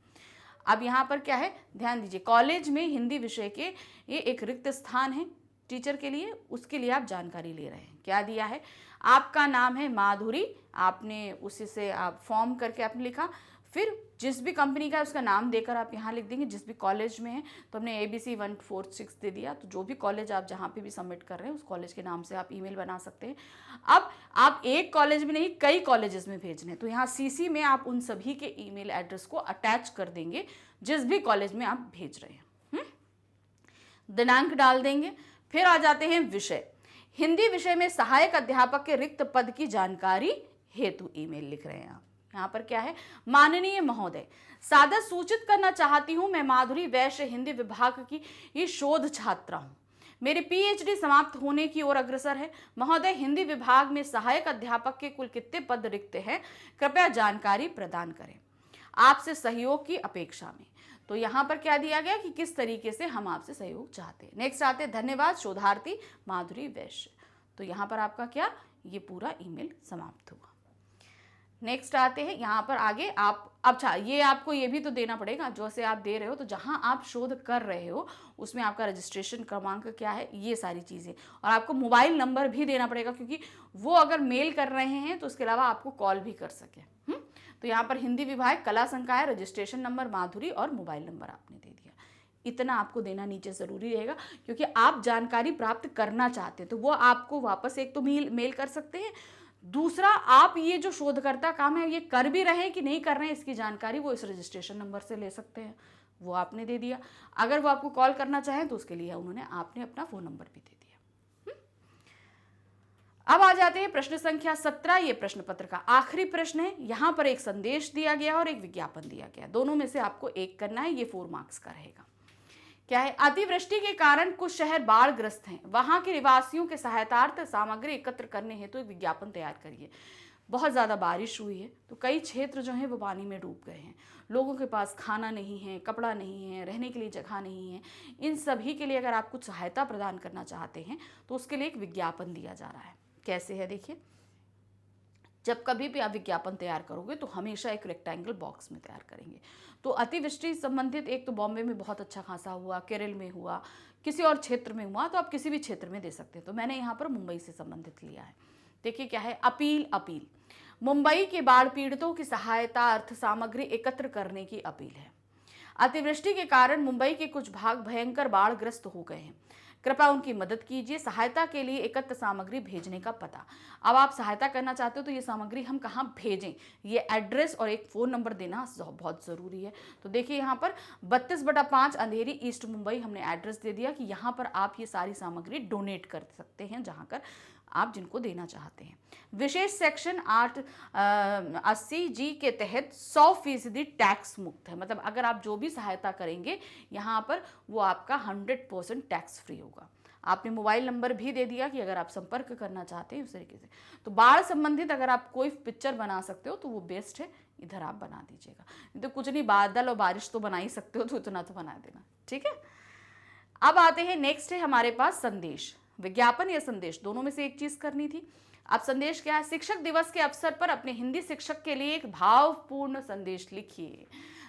अब यहाँ पर क्या है, ध्यान दीजिए, कॉलेज में हिंदी विषय के ये एक रिक्त स्थान है टीचर के लिए, उसके लिए आप जानकारी ले रहे हैं। क्या दिया है, आपका नाम है माधुरी, आपने उसी से आप फॉर्म करके आपने लिखा, फिर जिस भी कंपनी का है उसका नाम देकर आप यहाँ लिख देंगे, जिस भी कॉलेज में है, तो हमने ABC 146 दे दिया, तो जो भी कॉलेज आप जहाँ पे भी सबमिट कर रहे हैं उस कॉलेज के नाम से आप ईमेल बना सकते हैं। अब आप एक कॉलेज में नहीं कई कॉलेजेस में भेजने, तो यहाँ CC में आप उन सभी के ईमेल एड्रेस को अटैच कर देंगे जिस भी कॉलेज में आप भेज रहे हैं। दिनांक डाल देंगे। फिर आ जाते हैं विषय, हिंदी विषय में सहायक अध्यापक के रिक्त पद की जानकारी हेतु ईमेल लिख रहे हैं आप। यहाँ पर क्या है, माननीय महोदय, सादर सूचित करना चाहती हूँ, मैं माधुरी वैश्य हिंदी विभाग की ये शोध छात्रा हूँ, मेरी PhD समाप्त होने की ओर अग्रसर है। महोदय, हिंदी विभाग में सहायक अध्यापक के कुल कितने पद रिक्त हैं, कृपया जानकारी प्रदान करें, आपसे सहयोग की अपेक्षा में। तो यहाँ पर क्या दिया गया कि किस तरीके से हम आपसे सहयोग चाहते हैं। नेक्स्ट आते हैं, धन्यवाद शोधार्थी माधुरी वैश्य। तो यहाँ पर आपका क्या, ये पूरा ईमेल समाप्त हुआ। नेक्स्ट आते हैं यहाँ पर आगे आप, अच्छा ये आपको ये भी तो देना पड़ेगा जो से आप दे रहे हो, तो जहाँ आप शोध कर रहे हो उसमें आपका रजिस्ट्रेशन क्रमांक क्या है, ये सारी चीज़ें, और आपको मोबाइल नंबर भी देना पड़ेगा, क्योंकि वो अगर मेल कर रहे हैं तो उसके अलावा आपको कॉल भी कर सके। तो यहाँ पर हिंदी विभाग कला संकाय, रजिस्ट्रेशन नंबर माधुरी और मोबाइल नंबर आपने दे दिया। इतना आपको देना नीचे ज़रूरी रहेगा, क्योंकि आप जानकारी प्राप्त करना चाहते हैं तो वो आपको वापस एक तो मेल कर सकते हैं, दूसरा आप ये जो शोधकर्ता काम है ये कर भी रहे हैं कि नहीं कर रहे हैं इसकी जानकारी वो इस रजिस्ट्रेशन नंबर से ले सकते हैं, वो आपने दे दिया। अगर वो आपको कॉल करना चाहें तो उसके लिए आपने अपना फ़ोन नंबर भी दे दिया। अब आ जाते हैं प्रश्न संख्या 17, ये प्रश्न पत्र का आखिरी प्रश्न है। यहाँ पर एक संदेश दिया गया और एक विज्ञापन दिया गया, दोनों में से आपको एक करना है, ये 4 मार्क्स का रहेगा। क्या है, अतिवृष्टि के कारण कुछ शहर बाढ़ ग्रस्त हैं, वहां के निवासियों के सहायतार्थ सामग्री एकत्र करने हेतु एक विज्ञापन तैयार करिए। बहुत ज़्यादा बारिश हुई है तो कई क्षेत्र जो हैं वो पानी में डूब गए हैं, लोगों के पास खाना नहीं है, कपड़ा नहीं है, रहने के लिए जगह नहीं है। इन सभी के लिए अगर आप कुछ सहायता प्रदान करना चाहते हैं तो उसके लिए एक विज्ञापन दिया जा रहा है। कैसे है देखिए, जब कभी भी आप विज्ञापन तैयार करोगे तो हमेशा एक रेक्टेंगल बॉक्स में तैयार करेंगे। तो अतिवृष्टि संबंधित एक तो बॉम्बे में बहुत अच्छा खासा हुआ, केरल में हुआ, किसी और क्षेत्र में हुआ, तो आप किसी भी क्षेत्र में दे सकते हैं। तो मैंने यहाँ पर मुंबई से संबंधित लिया है। देखिए क्या है, अपील मुंबई के बाढ़ पीड़ितों की सहायता अर्थ सामग्री एकत्र करने की अपील है। अतिवृष्टि के कारण मुंबई के कुछ भाग भयंकर बाढ़ग्रस्त हो गए हैं, कृपया उनकी मदद कीजिए। सहायता के लिए एकत्र सामग्री भेजने का पता। अब आप सहायता करना चाहते हो तो ये सामग्री हम कहाँ भेजें, ये एड्रेस और एक फ़ोन नंबर देना बहुत ज़रूरी है। तो देखिए यहाँ पर 32/5 अंधेरी ईस्ट मुंबई हमने एड्रेस दे दिया कि यहाँ पर आप ये सारी सामग्री डोनेट कर सकते हैं, जहाँ कर आप जिनको देना चाहते हैं। विशेष सेक्शन 880G के तहत 100% टैक्स मुक्त है, मतलब अगर आप जो भी सहायता करेंगे यहाँ पर वो आपका 100% टैक्स फ्री होगा। आपने मोबाइल नंबर भी दे दिया कि अगर आप संपर्क करना चाहते हैं उस तरीके से। तो बाढ़ संबंधित अगर आप कोई पिक्चर बना सकते हो तो वो बेस्ट है, इधर आप बना दीजिएगा। नहीं तो कुछ नहीं, बादल और बारिश तो बना ही सकते हो, तो इतना तो बना देना, ठीक है। अब आते हैं, नेक्स्ट है हमारे पास संदेश। विज्ञापन या संदेश, दोनों में से एक चीज करनी थी। अब संदेश क्या है? शिक्षक दिवस के अवसर पर अपने हिंदी शिक्षक के लिए एक भावपूर्ण संदेश लिखिए।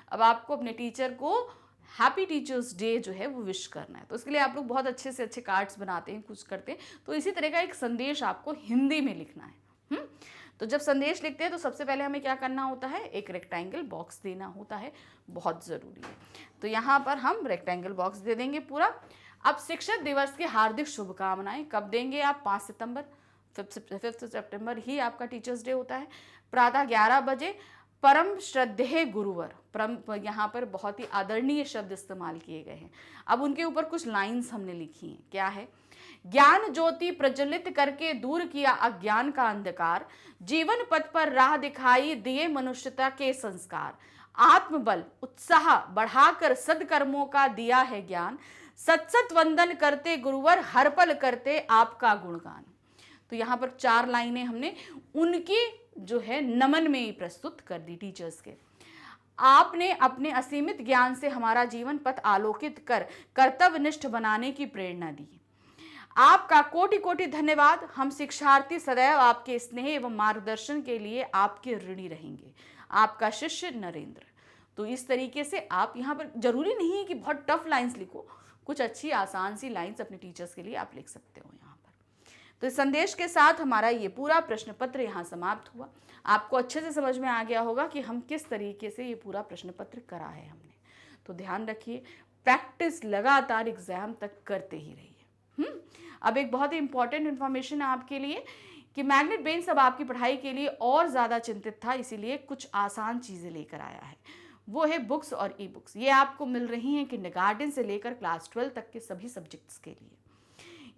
अब आपको अपने टीचर को हैप्पी टीचर्स डे जो है वो विश करना है, तो इसके लिए आप लोग बहुत अच्छे से अच्छे कार्ड्स बनाते हैं, कुछ करते हैं, तो इसी तरह का एक संदेश आपको हिंदी में लिखना है। तो जब संदेश लिखते हैं तो सबसे पहले हमें क्या करना होता है? एक रेक्टेंगल बॉक्स देना होता है, बहुत ज़रूरी है। तो यहाँ पर हम रेक्टेंगल बॉक्स दे देंगे पूरा। अब शिक्षक दिवस की हार्दिक शुभकामनाएं कब देंगे आप? 5 सितंबर, 5 सितंबर ही आपका टीचर्स डे होता है। प्रातः 11 बजे परम श्रद्धेय गुरुवर, परम यहाँ पर बहुत ही आदरणीय शब्द इस्तेमाल किए गए हैं। अब उनके ऊपर कुछ लाइंस हमने लिखी हैं, क्या है? ज्ञान ज्योति प्रज्वलित करके दूर किया अज्ञान का अंधकार, जीवन पथ पर राह दिखाई दिए मनुष्यता के संस्कार, आत्मबल उत्साह बढ़ाकर सदकर्मों का दिया है ज्ञान, सत सत वंदन करते गुरुवर हर पल करते आपका गुणगान। तो यहाँ पर 4 लाइनें हमने उनकी जो है नमन में ही प्रस्तुत कर दी टीचर्स के। आपने अपने असीमित ज्ञान से हमारा जीवन पथ आलोकित कर कर्तव्यनिष्ठ बनाने की प्रेरणा दी। आपका कोटि कोटि धन्यवाद। हम शिक्षार्थी सदैव आपके स्नेह एवं मार्गदर्शन के लिए आपके ऋणी रहेंगे। आपका शिष्य नरेंद्र। तो इस तरीके से आप यहाँ पर, जरूरी नहीं है कि बहुत टफ लाइंस लिखो, कुछ अच्छी आसान सी लाइंस अपने टीचर्स के लिए आप लिख सकते हो यहाँ पर। तो इस संदेश के साथ हमारा ये पूरा प्रश्न पत्र यहाँ समाप्त हुआ। आपको अच्छे से समझ में आ गया होगा कि हम किस तरीके से ये पूरा प्रश्न पत्र करा है हमने। तो ध्यान रखिए, प्रैक्टिस लगातार एग्जाम तक करते ही रहिए। अब एक बहुत ही इंपॉर्टेंट इन्फॉर्मेशन है आपके लिए कि मैग्नेट ब्रेन्स अब आपकी पढ़ाई के लिए और ज़्यादा चिंतित था, इसीलिए कुछ आसान चीज़ें लेकर आया है। वो है बुक्स और ई बुक्स। ये आपको मिल रही हैं किंडरगार्टन से लेकर क्लास 12 तक के सभी सब्जेक्ट्स के लिए।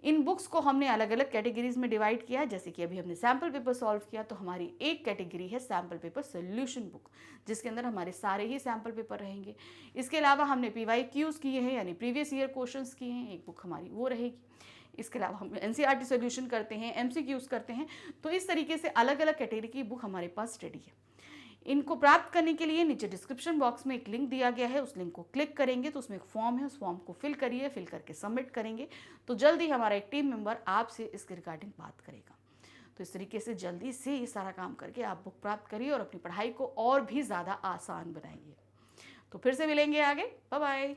इन बुक्स को हमने अलग अलग कैटेगरीज में डिवाइड किया है। जैसे कि अभी हमने सैम्पल पेपर सॉल्व किया, तो हमारी एक कैटेगरी है सैम्पल पेपर सोल्यूशन बुक, जिसके अंदर हमारे सारे ही सैम्पल पेपर रहेंगे। इसके अलावा हमने PYQs किए हैं, यानी प्रीवियस ईयर क्वेश्चंस किए हैं, एक बुक हमारी वो रहेगी। इसके अलावा हम NCERT सोल्यूशन करते हैं, MCQs करते हैं। तो इस तरीके से अलग अलग कैटेगरी की बुक हमारे पास रेडी है। इनको प्राप्त करने के लिए नीचे डिस्क्रिप्शन बॉक्स में एक लिंक दिया गया है, उस लिंक को क्लिक करेंगे तो उसमें एक फॉर्म है, उस फॉर्म को फिल करिए, फिल करके सबमिट करेंगे तो जल्दी हमारा एक टीम मेंबर आपसे इसके रिगार्डिंग बात करेगा। तो इस तरीके से जल्दी से ये सारा काम करके आप बुक प्राप्त करिए और अपनी पढ़ाई को और भी ज़्यादा आसान बनाइए। तो फिर से मिलेंगे आगे, बाय बाय।